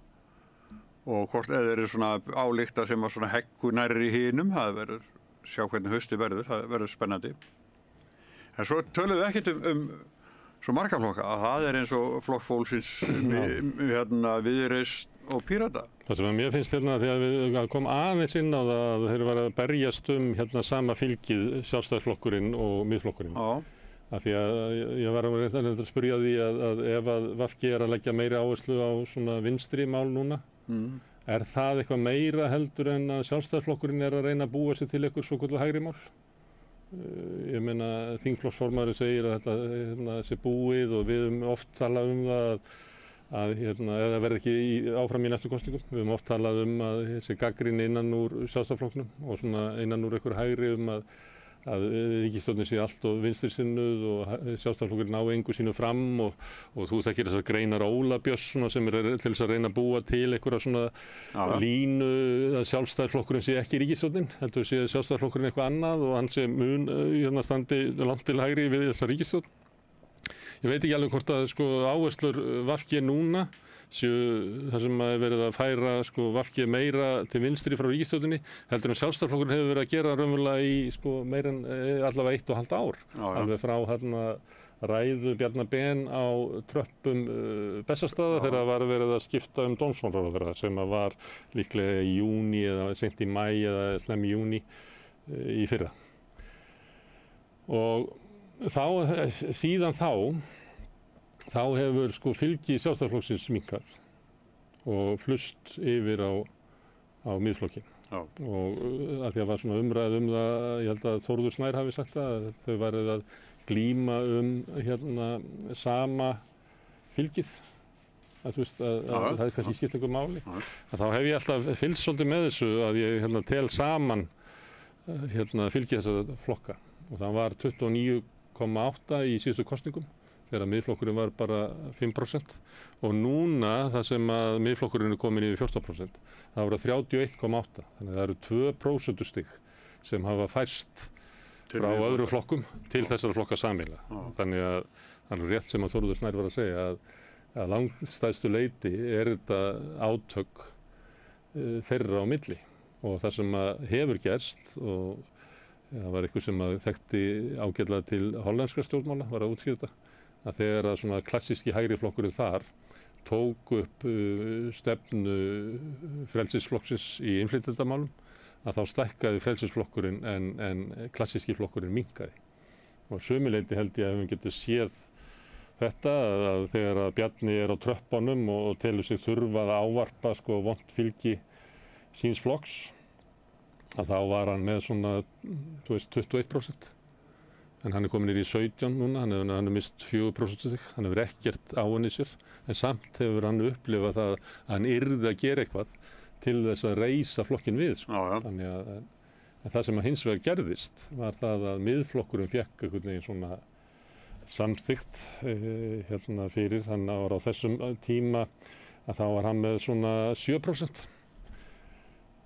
og hvort eða eru svona álykta sem að svona heggu nærri í hinum, það verður sjá hvernig hausti verður, það verður spennandi. En svo töluðum við ekkert svo marga flokka, að það eins og Flokk fólksins, Viðreisn og Pírata. Það sem mér finnst þegar við komum aðeins inn á það að þeir var að berjast sama fylgið Sjálfstæðisflokkurinn og Miðflokkurinn. Já. Af því að ég var að spyrja því að ef að VG að leggja meiri áherslu á svona vinstri mál núna, er það eitthvað meira heldur en að Sjálfstæðisflokkurinn að reyna að búa sig til eitthvað svokölluð hægri mál? Ég meina þingflokksformaður segir að þetta sé búið og við höfum oft talað það að eða verði ekki áfram í næstu kosningum. Við höfum oft talað að þessi gagnrýni innan úr Sjálfstæðisflokknum og svona innan úr einhver hægri að ríkisstjórnin sé allt og vinstrisinnuð og Sjálfstæðisflokkurinn ná engu sínu fram og þú þekkir þessar greinar Óla Björns sem til þess að reyna að búa til einhverja svona línu að Sjálfstæðisflokkurinn sé ekki ríkisstjórnin, heldur sé Sjálfstæðisflokkurinn eitthvað annað og hann sé standi langt til hægri við þessa ríkisstjórn. Ég veit ekki alveg hvort að áherslur VG núna séu þar sem að verið að færa VG meira til vinstri frá ríkisstjórninni heldur en Sjálfstæðisflokkurinn hefur verið að gera raunverulega í meira en allavega 1,5 ár. Alveg frá ræðu Bjarna Ben á tröppum Bessastaða þegar það var verið að skipta dómsmálaráðherra sem var líklega í júní eða seint í maí eða snemmi í júní í fyrra. Og síðan þá hefur fylgi Sjálfstæðisflokksins minnkað og flust yfir á Miðflokkinn. Og að því að var svona umræð það, ég held að Þórður Snær hafi sagt það, að þau værið að glíma sama fylgið. Að það kannski skipt einhver máli. Að þá hef ég alltaf fylgst svolítið með þessu að ég tel saman fylgi þessara flokka. Og það var 29,8 í síðustu kosningum. Þegar Miðflokkurinn var bara 5% og núna það sem að Miðflokkurinn komin yfir 14%, það voru 31,8. Þannig að það eru 2% stig sem hafa færst frá öðrum flokkum til þessara flokka sameiginlega. Þannig að það er rétt sem að Þórður Snær var að segja að langstæðstu leyti þetta átök þeirra á milli og það sem að hefur gerst og það var eitthvað sem að þekkti ágætlega til hollenskra stjórnmála, var að útskýra þetta. Að þegar að svona klassíski hægri flokkurinn þar tók upp stefnu frelsisflokksins í innflytjendamálum að þá stækkaði frelsisflokkurinn en klassíski flokkurinn minnkaði. Og sömuleyti held ég að við getum séð þetta að þegar að Bjarni á tröppunum og telur sig þurfa að ávarpa vont fylgi síns flokks að þá var hann með svona 21%. En hann komin í 17 núna, hann er mist 4% þig, hann hefur ekkert á henni sér, en samt hefur hann upplifað það að hann yrði að gera eitthvað til þess að reisa flokkin við. Þannig að það sem að hins vegar gerðist var það að Miðflokkurinn fékk einhvern veginn svona samþykkt fyrir, hann var á þessum tíma að þá var hann með svona 7%.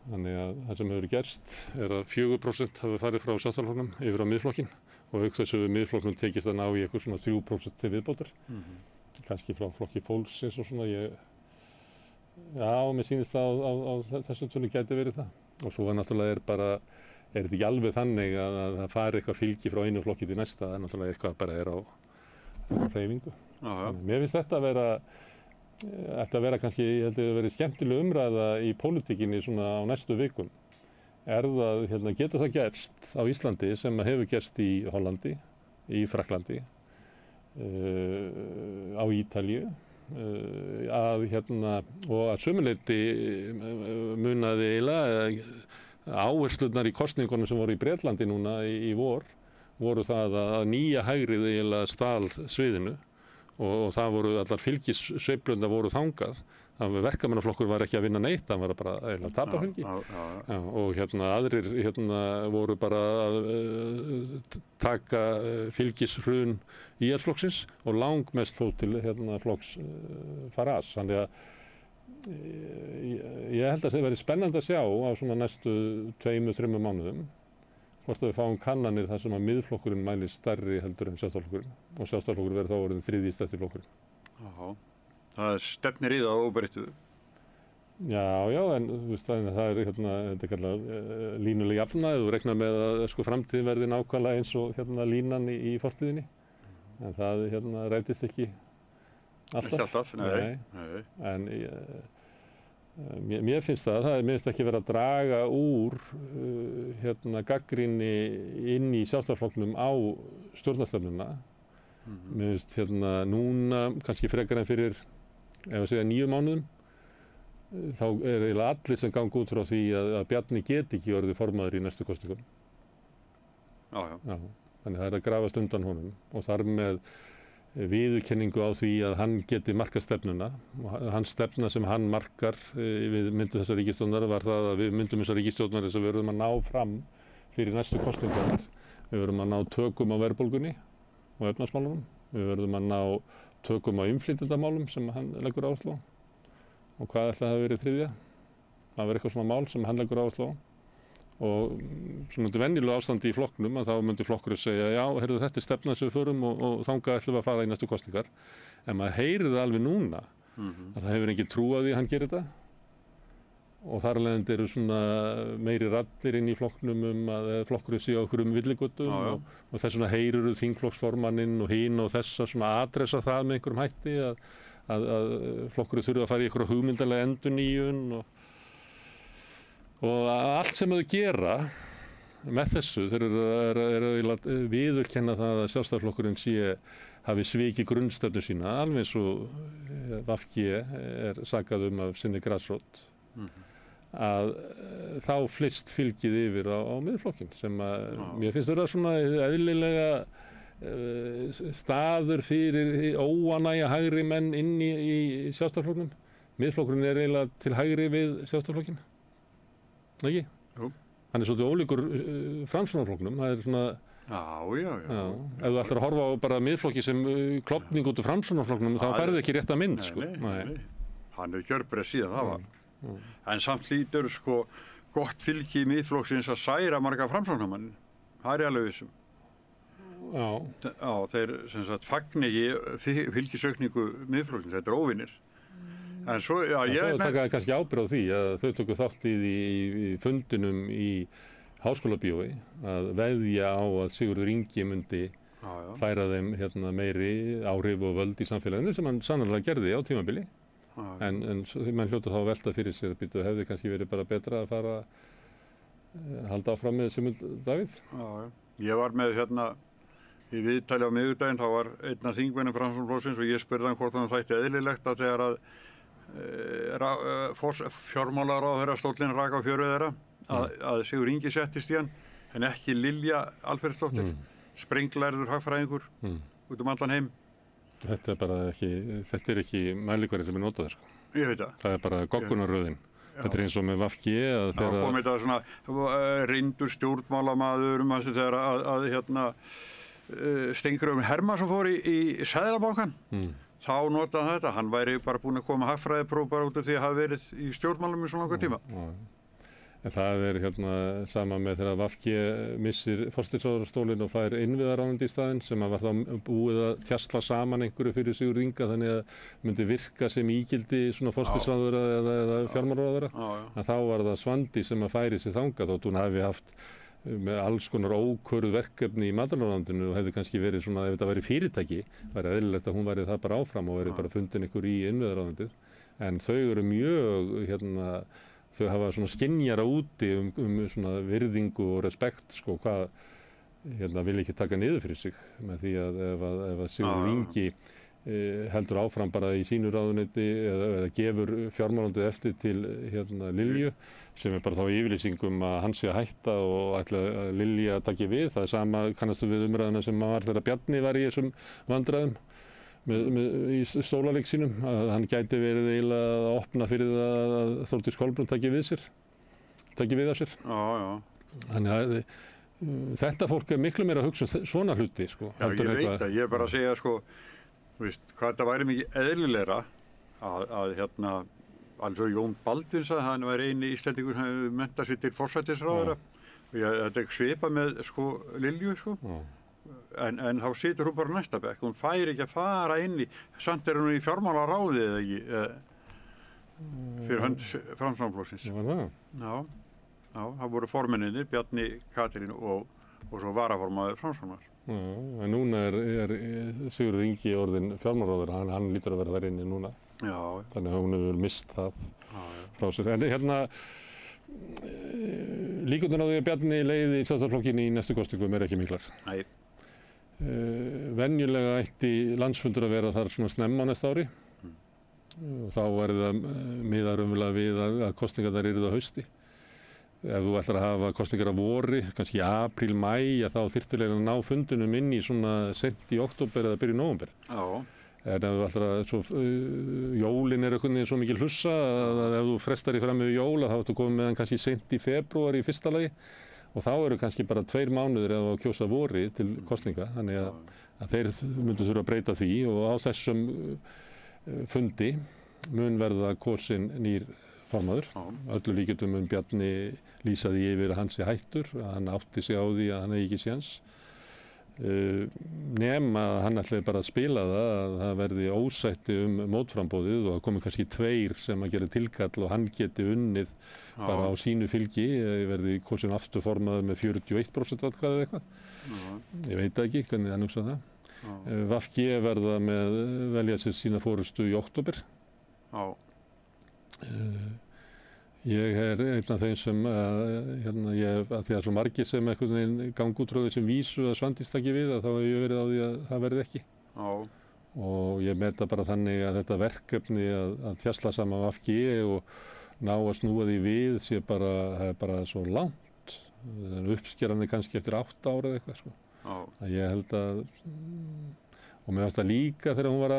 Þannig að það sem hefur gerst er að 4% hafi farið frá Sjálfstæðisflokknum yfir á Miðflokkinn og auk þessu við Miðflokknum tekist að ná í eitthvað svona 3% til viðbótar. Kannski frá Flokki fólksins og svona mér sýnist það á þessum tölu gæti verið það. Og svo náttúrulega er þetta ekki alveg þannig að það fari eitthvað fylgi frá einu flokki til næsta, það er náttúrulega eitthvað bara er á hreyfingu. Mér finnst þetta að vera kannski, ég held að vera skemmtileg umræða í pólitíkinni svona á næstu vikum. Getur það gerst á Íslandi sem hefur gerst í Hollandi, í Frakklandi, á Ítalíu, og að sömuleyti munaði eiginlega áherslurnar í kosningunum sem voru í Bretlandi núna í vor, voru það að nýja hægrið eiginlega stal sviðinu og það voru allar fylgissveiflurnar voru þangað. Verkamannaflokkur var ekki að vinna neitt, hann var bara að tapa fylgi. Og aðrir voru bara að taka fylgishrun íhaldsflokksins og langmest fór til flokks Farage. Þannig að ég held að það verið spennandi að sjá á svona næstu 2-3 mánuðum hvort við fáum kannanir þar sem að Miðflokkurinn mæli stærri heldur en Sjálfstæðisflokkurinn og Sjálfstæðisflokkurinn verður þá orðinn 3. stærsti flokkurinn. Það stefnir í það óbreyttu. Já, en þú veist, það er þetta kallar línuleg jafnaði, þú reiknar með að sko framtíðin verði nákvæmlega eins og línan í fortíðinni, en það rætist ekki alltaf. Ekki alltaf, nei. En mér finnst það minnst ekki verið að draga úr gagnrýni inn í Sjálfstæðisflokknum á stjórnarstefnuna. Mér finnst núna kannski frekar en fyrir, ef að segja 9 mánuðum, þá eiginlega allir sem ganga út frá því að Bjarni geti ekki orðið formaður í næstu kosningum. Já. Þannig það er að grafast undan honum og þar með viðurkenningu á því að hann geti markað stefnuna. Og hans stefna sem hann markar við myndum þessar ríkisstjórnar var það að við myndum þessar ríkisstjórnar þess að við verðum að ná fram fyrir næstu kosningar. Við verðum að ná tökum á verðbólgunni og efnahagsmálunum. Við verðum að ná tökum á innflytjendamálum sem hann leggur áherslu á. Og hvað ætla það að verið þriðja? Það var eitthvað svona mál sem hann leggur áherslu á. Og svona þetta venjulegu ástandi í flokknum að þá myndi flokkurinn segja já, heyrðu þetta er stefna sem við förum og þangað ætlum við að fara í næstu kosningar. En maður heyrir það alveg núna að það hefur engin trú á því að hann gerir þetta. Og þar alveg eru svona meiri raddir inn í flokknum að flokkurinn sé á okkurum villigötum og þess vegna heyrir þingflokksformanninn og hinn og þessa svona adressa það með einhverjum hætti að flokkurinn þurfa að fara í einhverja hugmyndalega endurnýjun og allt sem þau gera með þessu þeir eru að viðurkenna það að Sjálfstæðisflokkurinn hafi svikið grunnstefnu sína alveg eins og VG er sakað af sinni grasrót að þá flyst fylgið yfir á miðflokkinn sem mér finnst vera svona eðlilega staður fyrir óanægja hægri menn inn í Sjálfstæðisflokknum. Miðflokkurinn er eiginlega til hægri við Sjálfstæðisflokkinn. Ekki? Jú. Hann er svolítið ólíkur Framsóknarflokknum. Það er svona... Já. Ef þú ætlar að horfa á bara miðflokki sem klofning út af Framsóknarflokknum þá færðu ekki rétta mynd, sko. Nei. Hann er gjörbreytt síðan það var. En samt lítur, sko, gott fylgi í miðflokksins að særa marga Framsóknarmann. Það er alveg vissum. Já, þeir sem sagt fagni ekki fylgisaukningu miðflokksins, þetta er óvinir. En svo, ég taka kannski ábyrgð á því að þau tóku þátt í fundinum í Háskólabíói að veðja á að Sigurður Ingi myndi færa þeim meiri áhrif og völd í samfélaginu sem hann sannarlega gerði á tímabili. En mann hljóta þá að velta fyrir sér að hefði kannski verið bara betra að fara að halda áfram með Sigmund Davíð. Ég var með í viðtali á miðvikudaginn, þá var einn af þingmönnum Framsóknarflokksins og ég spurði hann hvort hann þætti eðlilegt að þegar fjármálaráðherra stóllinn rak á fjöru þeirra að Sigurður Ingi settist í hann en ekki Lilja Alfreðsdóttir, sprenglærður hagfræðingur út allan heim. Þetta er ekki mælikvarði sem er notaður, sko. Ég veit það. Það er bara goggunarröðin. Þetta er eins og með VG að þegar þá kom þetta svona reyndur stjórnmálamaður þegar að Steingrímur Hermannsson fór í Seðlabankann. Þá notaði þetta. Hann væri bara búinn að koma hagfræðipróf bara út af því að hafa verið í stjórnmálum í svona langan tíma. En það er sama með þegar VG missir forsætisráðherrastólinn og fær innviðaráðuneyti í staðinn sem var þá búið að tjasla saman einhverju fyrir Sigurð Inga þannig að myndi virka sem ígildi svona forsætisráðherra eða fjármálaráðherra. En þá var það Svandi sem að færi sig þangað þótt hún hafi haft með alls konar ókörð verkefni í matvælaráðuneytinu og hefði kannski verið svona, ef þetta væri fyrirtæki, væri eðlilegt að hún væri það bara áfram og væri bara fundin ykkur í innviðaráðuneytið. En þau eru mjög, þau hafa svona skynjara úti svona virðingu og respekt, sko, hvað vil ekki taka niður fyrir sig með því að ef Sigurður Ingi heldur áfram bara í sínu ráðuneyti eða gefur fjármálandið eftir til Lilju sem er bara þá í yfirlýsingum að hann sé að hætta og ætla að Lilja að taki við. Það er sama kannastu við umræðuna sem var þegar Bjarni var í þessum vandræðum í stólaleik sínum að hann gæti verið eiginlega að opna fyrir það að Þórdís Kolbrún taki við af sér. Þannig að þetta fólk er miklu meira að hugsa svona hluti, sko. Já, ég veit það. Ég er bara að segja, sko, hvað þetta væri mikið eðlilegra að alveg svo Jón Baldvins að hann væri eini Íslendingur sem hefði menntað sér til forsætisráðherra og þetta er svipað með, sko, Lilju, sko. En þá situr hún bara næsta bekk, hún fær ekki að fara inn í, samt er hún í fjármálaráði eða ekki. fyrir hönd Framsóknarflokksins. Var það? Já, það voru formenninir, Bjarni, Katrín og svo varaformaður Framsóknar. Já, en núna er Sigurður Ingi orðinn fjármálaráðherra, hann lítur að vera þar inni núna. Já. Þannig að hún hefur mist það frá sér. En hérna, líkurnar á því að Bjarni leiði Sjálfstæðisflokkinn í næstu kosningum ekki miklar. Nei. Venjulega ætti landsfundur að vera þar svona snemma næsta ári. Og þá það miðar umverulega við að kosningarnar yrðu á hausti. Ef þú ætlar að hafa kosningar að vori, kannski í apríl, maí, þá þyrftilega að ná fundunum inn í svona sent í október eða byrja í nóvember. Já. En ef þú ætlar að, jólin einhvern veginn svo mikil hlussa að ef þú frestar í fram yfir jóla þá ættu komið með hann kannski sent í febrúar í fyrsta lagi og þá eru kannski bara 2 mánuðir ef þú kjósa vori til kosninga. Þannig að þeir myndu þurfa að breyta því og á þessum fundi mun verða kosin nýr formaður. Öllu líkindum mun Bjarni lýsa því yfir að hann sé hættur, að hann átti sig á því að hann eigi ekki séns. Nema að hann ætlaði bara að spila það, að það verði ósætti mótframboðið og það komi kannski 2 sem að gera tilkall og hann geti unnið bara á sínu fylgi, verði kosin aftur formaður með 41% atkvæði eða eitthvað. Ég veit ekki hvernig hann hugsa það. VG verða með velja sér sína forystu í október. Ég einn af þeim sem að því að svo margir sem einhvern veginn gangi út frá þessum vísu að Svandís taki við þá hef ég verið á því að það verði ekki. Og ég meta bara þannig að þetta verkefni að tjasla saman VG og ná að snúa því við sé bara svo langt. Uppskeran kannski eftir 8 ára eða eitthvað. Að ég held að og mér finnst það líka þegar hún var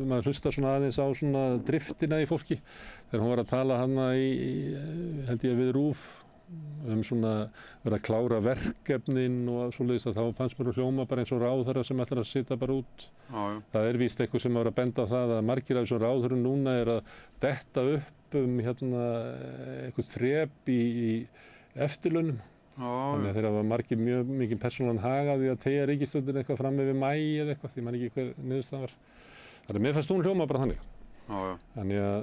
maður hlusta svona aðeins á svona driftina í fólki, þegar hún var að tala hana held ég við RÚV svona verið að klára verkefnin og svoleiðis að þá fannst mér að hljóma bara eins og ráðherra sem ætlar að sitja bara út. Það víst eitthvað sem var að benda á það að margir af þessum ráðherrum núna að detta upp eitthvað þrep í eftirlaunum. Þannig að þeir hafa margir mjög mikið persónulegan hag af því að teygja ríkisstjórnin eitthvað fram yfir maí eða eitthvað, því man ekki hver niðurstaðan var. Þannig að mér fannst hún hljóma bara þannig. Þannig að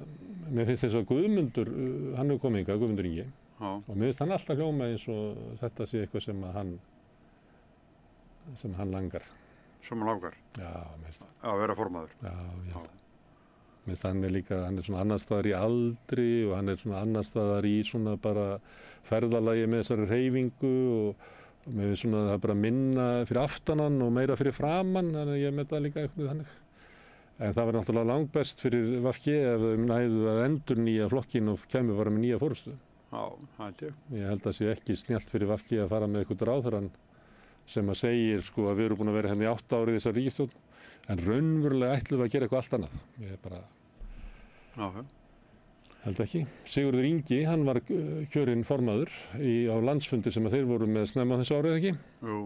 mér finnst þess að Guðmundur, hann hefur komið hingað, Guðmundur Ingi, og mér finnst hann alltaf hljóma eins og þetta sé eitthvað sem hann langar. Sem hann langar? Já, mér finnst það. Að vera formaður? Já, ég held það. Mér finnst hann líka, hann svona annar staðar í aldri og hann svona annar staðar í svona bara ferðalagi með þessari hreyfingu og mér finnst svona það bara minna fyrir aftanan og meira fyrir framann, þannig að ég met það líka eitthvað þannig. En það var náttúrulega langbest fyrir VG ef þau næðu að endurnýja flokkinn og kemur bara með nýja forystu. Já, held ég. Ég held að það sé ekki snjallt fyrir VG að fara með eitthvað ráðherrann sem að segir að við erum búin að vera hérna í 8 ári í þessar ríkisstjórn, en raunverulega ætlum við að gera eitthvað allt annað. Ég bara held ekki. Sigurður Ingi, hann var kjörinn formaður á landsfundi sem að þeir voru með snemma þessu árið ekki? Jú.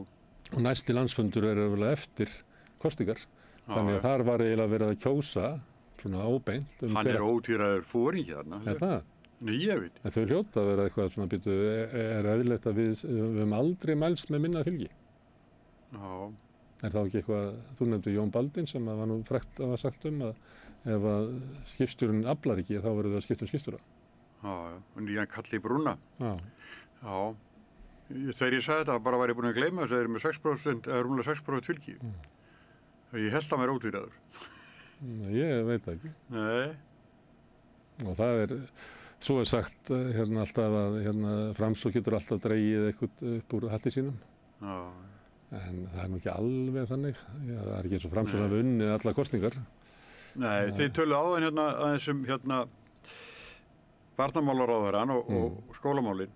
Og næsti landsfundur örugglega eftir kosningar. Þannig að þar var eiginlega verið að kjósa svona óbeint. Hann ótvíræður foringi þarna. Er það? Nei, ég veit. En þau hljóta að vera eitthvað svona býtu, eðlilegt að við höfum aldrei mælst með minna fylgi. Já. Er þá ekki eitthvað, þú nefndi Jón Baldvin sem var nú frekt að hafa sagt að ef að skipstjórinn aflar ekki þá verður það að skipta skipstjóra. Já, og nýjan kalli í brúna. Já. Þegar ég sagði þetta bara var ég búin að gleyma þess að þeir eru með 6% eða rúmlega 6% fylgi. Ég held að mér ótvíræður. Ég veit það ekki. Nei. Og það svo sagt alltaf að Framsókn getur alltaf dregið eitthvað upp úr hatti sínum. Já. En það nú ekki alveg þannig. Það ekki eins og Framsókn hafa unnið allar kosningar. Nei, þeir tölu áðan aðeins barnamálaráðherrann og skólamálin.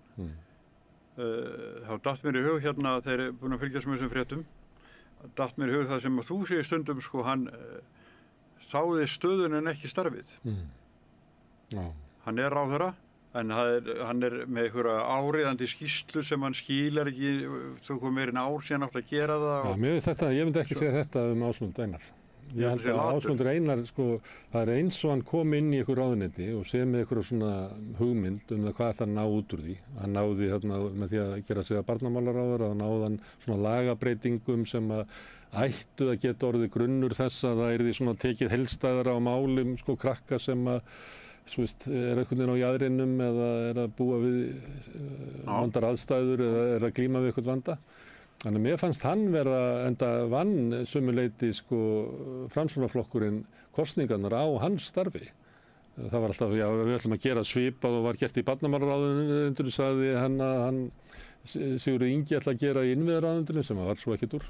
Þá datt mér í hug þeir eru búin að fylgjast með þessum fréttum, datt mér í hug það sem að þú segir stundum hann þáði stöðun en ekki starfið. Hann ráðherra, en hann með einhverja áriðandi skýrslu sem hann skýlar ekki, þú kom meirinn ár síðan átt að gera það. Já, mér finnst þetta, ég myndi ekki segja þetta Ásmund Einar. Ég held að Ásmundur Einar, það eins og hann kom inn í einhver ráðuneyti og sé með einhverja svona hugmynd það hvað ætlar að ná út úr því. Hann náði með því að gera sig að barnamálaráðherra, þá náði hann svona lagabreitingum sem ættu að geta orðið grunnur þess að það yrði svona tekið heildstæðara á málum krakka sem er einhvern veginn á jaðrinum eða er að búa við vondar aðstæður eða er að glíma við eitthvað vanda. Þannig að mér fannst hann vera enda vann sömuleyti Framsóknarflokkurinn kosningarnar á hans starfi. Það var alltaf, já, við ætlum að gera svipað og var gert í barnamálaráðuneytinu, sagði hann Sigurður Ingi ætla að gera í innviðaráðuneytinu sem var svo ekkert úr.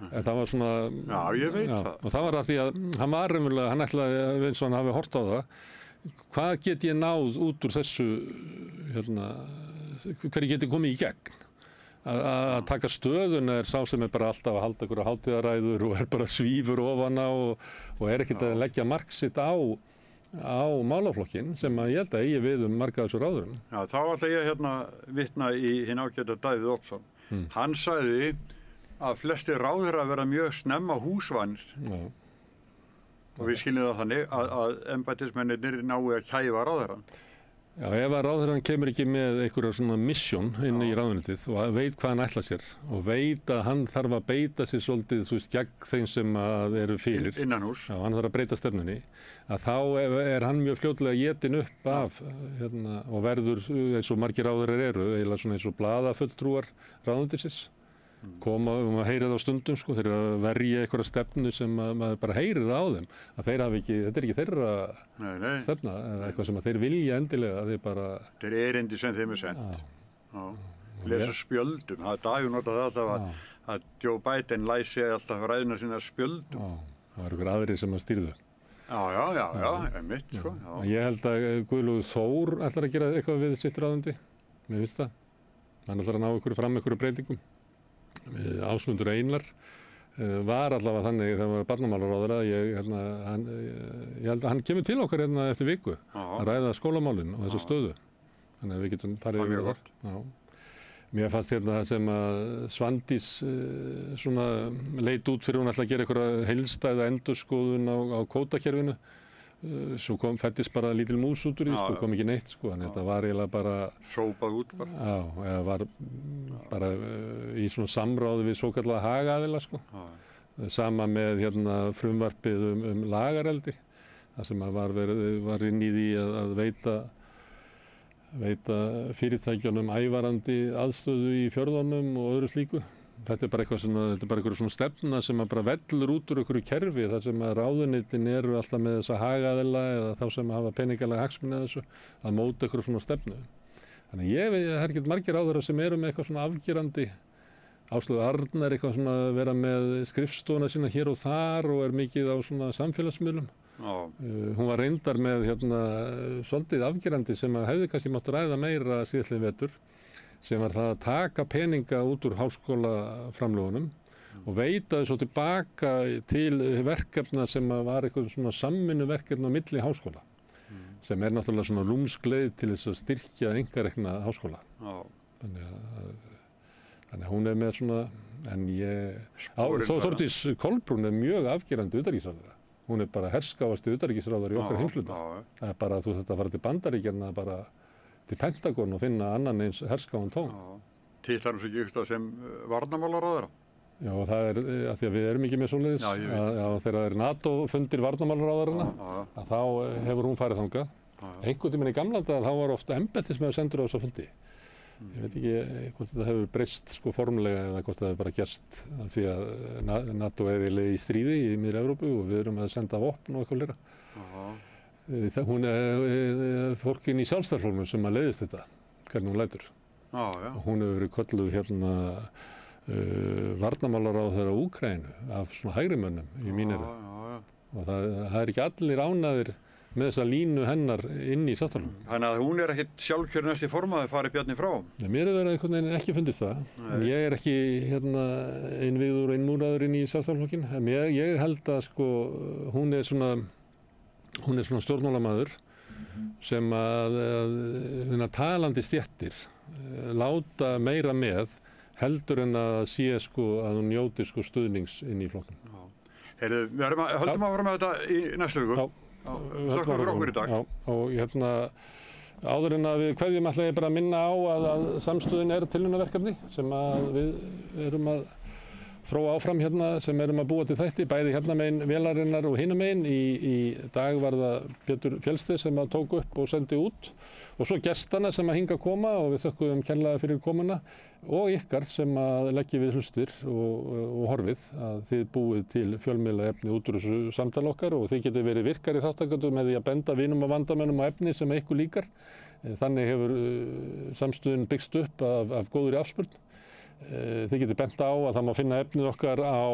En það var svona... Já, ég veit það. Og það var að því að hann var raunverulega, hann ætlaði eins og hann hafi hort á það. Hvað get ég náð út úr þessu, hverju get ég komið í gegn? Að taka stöðuna sá sem bara alltaf að halda einhverja hátíðaræður og bara svífur ofan á og ekkert að leggja mark sitt á málaflokkinn sem að ég held að eigi við marga þessu ráðurum. Já, þá ætla ég vitna í hinn ágæta Davíð Oddsson. Hann sagði að flestir ráðherrar verða mjög snemma húsvanir. Já. Og við skiljum það þannig að embættismennirnir nái að kæfa ráðherrann. Já, ef að ráðherrann kemur ekki með einhverja svona mission inn í ráðuneytið og veit hvað hann ætlar sér og veit að hann þarf að beita sér svolítið gegn þeim sem eru fyrir. Innanhús. Já, hann þarf að breyta stefnunni. Að þá er hann mjög fljótlega étinn upp af og verður eins og margir ráðherrar eru, eiginlega svona eins og blaðafulltrúar ráðuneytisins. Koma að heyra það á stundum, þeir eru að verja einhverja stefnu sem maður bara heyrir á þeim. Að þeir hafi ekki, þetta er ekki þeirra stefna, eða eitthvað sem að þeir vilja endilega, þeir bara... Þeir erindi sem þeim sent. Lesa spjöldum, það Davíð notaði alltaf að Joe Biden læsi alltaf ræðuna sína spjöldum. Það var einhver aðri sem að stýrðu. Já, einmitt, Ég held að Guðlaugur Þór ætlar að gera eitthvað við sitt ráðuneyti, mér finnst það. Hann ætlar að ná fram einhverju breytingum. Ásmundur Einar var allavega þannig þegar hann var barnamálaráðherra ég held að hann kemur til okkar eftir viku að ræða skólamálin og þessa stöðu þannig að við getum farið yfir það. Mér fannst sem að Svandís svona leit út fyrir hún ætla að gera einhverja heildstæða endurskoðun á kvótakerfinu. Svo fættist bara lítil mús út úr því, kom ekki neitt, en þetta var eiginlega bara... Sópað út bara? Já, eða var bara í svona samráði við svokallaða hagaðila, Sama með frumvarpið lagareldi, það sem var inn í því að veita fyrirtækjunum ævarandi aðstöðu í fjörðunum og öðru slíku. Þetta er bara eitthvað svona stefna sem bara vellur út úr einhverju kerfi þar sem að ráðuneytin eru alltaf með þessa hagaðila eða þá sem hafa peningalega hagsmuni að þessu að móta einhverju svona stefnu. Þannig ég veit að það er ekki margir ráðherrar sem eru með eitthvað svona afgerandi. Áslaug Arnar eitthvað svona vera með skrifstofuna sína hér og þar og er mikið á svona samfélagsmiðlum. Hún var reyndar með svolítið afgerandi sem að hefði kannski mátt ræða meira síðastliðinn vetur. Sem var það að taka peninga út úr háskólaframlögunum og veita þau svo tilbaka til verkefna sem var eitthvað svona samvinnuverkefni á milli háskóla sem er náttúrulega svona lúmskleið til þess að styrkja einkarekna háskóla. Þannig að hún er með svona, en Þórdís Kolbrún er mjög afgerandi utanríkisráðherra. Hún er bara herskáasti utanríkisráðherra í okkar heimshluta. Það er bara að þú þetta fara til Bandaríkjanna bara til Pentagon og finna annan eins herskáan tón. Titlar hún sig ekki sem varnarmálaráðherra? Já, það er að því að við erum ekki með svoleiðis. Þegar það er NATO fundir varnarmálaráðherrana, að þá hefur hún farið þangað. Einhvern tímann í gamla daga þá var ofta embættismaður sendur á þessa fundi. Ég veit ekki hvort þetta hefur breyst formulega eða hvort það hefur bara gerst því að NATO er í stríði í miðri Evrópu og við erum að senda vopn og eitthvað lera. Hún er fólkin í Sjálfstæðisflokknum sem að leiðist þetta, hvernig hún lætur. Og hún hefur verið kölluð varnarmálaráðherra Úkraínu af svona hægrimönnum í míneri. Og það er ekki allir ánægðir með þessa línu hennar inn í Sjálfstæðisflokknum. Þannig að hún er ekkert sjálfkjörinn eftir formaði farið Bjarni frá? Mér hefur einhvern veginn ekki fundist það. En ég er ekki einvíður og einmúraður inn í Sjálfstæðisflokkinn. En ég held að hún er svona stjórnmálamaður sem að talandi stéttir láta meira með heldur en að sé að hún njóti stuðnings inn í flokknum. Við höldum að fara með þetta í næstu viku. Þakka fyrir okkur í dag. Og áður en að við kveðjum ætla ég bara að minna á að samstöðin er tilraunaverkefni sem að við erum að þróa áfram hérna sem erum að búa til þætti, bæði hérna megin vélarinnar og hinum megin. Í dag var það Pétur Fjellsteð sem að tók upp og sendi út og svo gestana sem að hinga að koma og við þökkum kærlega fyrir komuna og ykkar sem að leggja við hlustir og horfið að þið búið til fjölmiðla efni út úr þessu samtali okkar og þið getið verið virkari þátttakendur með því að benda vinum og vandamönnum á efni sem ykkur líkar. Þannig hefur samstöðin byggst upp af góðri afspurn. Þið getið bent á að það má finna efnið okkar á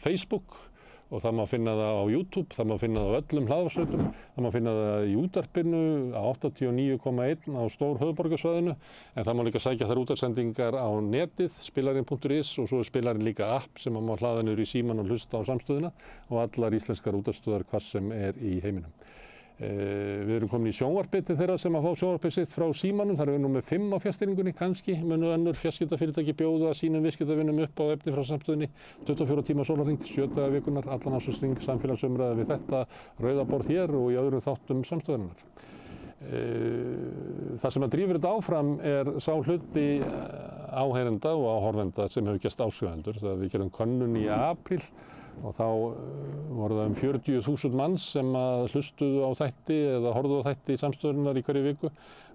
Facebook og það má finna það á YouTube, það má finna það á öllum hlaðvarpssveitum, það má finna það í útvarpinu á 89,1 á stór höfuðborgarsvæðinu en það má líka sækja þær útvarpssendingar á netið, spilarinn.is og svo er spilarinn líka app sem má hlaða niður í síman og hlusta á samstöðina og allar íslenskar útvarpsstöðvar hvar sem er í heiminum. Við erum komin í sjónvarpið til þeirra sem að fá sjónvarpið sitt frá símanum. Það er nú með 5 á fjarstýringunni kannski. Munu önnur fjarskiptafyrirtæki bjóða sínum viðskiptavinum upp á efni frá samstöðinni. 24 tíma sólarhring, 7 daga vikunar, allan ársins samfélagsumræða við þetta rauða borð hér og í öðrum þáttum samstöðurinnar. Það sem að drífur þetta áfram er sá hluti áheyrenda og áhorfenda sem hefur gerst áskrifendur. Það við gerum könnun í apríl og þá voru það 40.000 manns sem að hlustuðu á þætti eða horfðu á þætti í samstöðurinnar í hverju viku.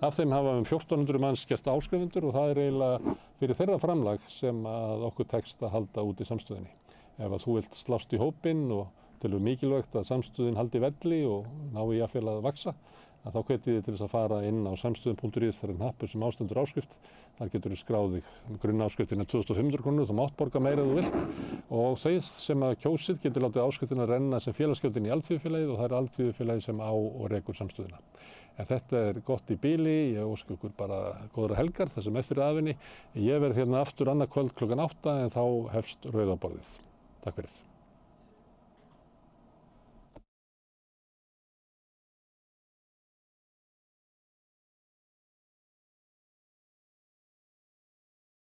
Af þeim hafa 1400 manns gerst áskrifendur og það er eiginlega fyrir þeirra framlag sem að okkur tekst að halda út í samstöðinni. Ef að þú vilt slást í hópinn og telur mikilvægt að samstöðin haldi velli og nái jafnvel að vaxa, að þá hvetið þið til þess að fara inn á samstöðin.is þar er hnappur sem ástendur áskrift. Þar getur þú skráð þig. Grunnáskriftinn er 2.500 krónur, þú mátt borga meira ef þú vilt. Og þeir sem að kjósið getur látið áskriftina renna sem félagsgjöldin í Alþýðufélagið og það er Alþýðufélagið sem á og rekur samstöðina. En þetta er gott í bili, ég óska ykkur bara góðra helgar þar sem eftir aðvinni. Ég verð hérna aftur annað kvöld klukkan 8 en þá hefst rauða borðið. Takk fyrir.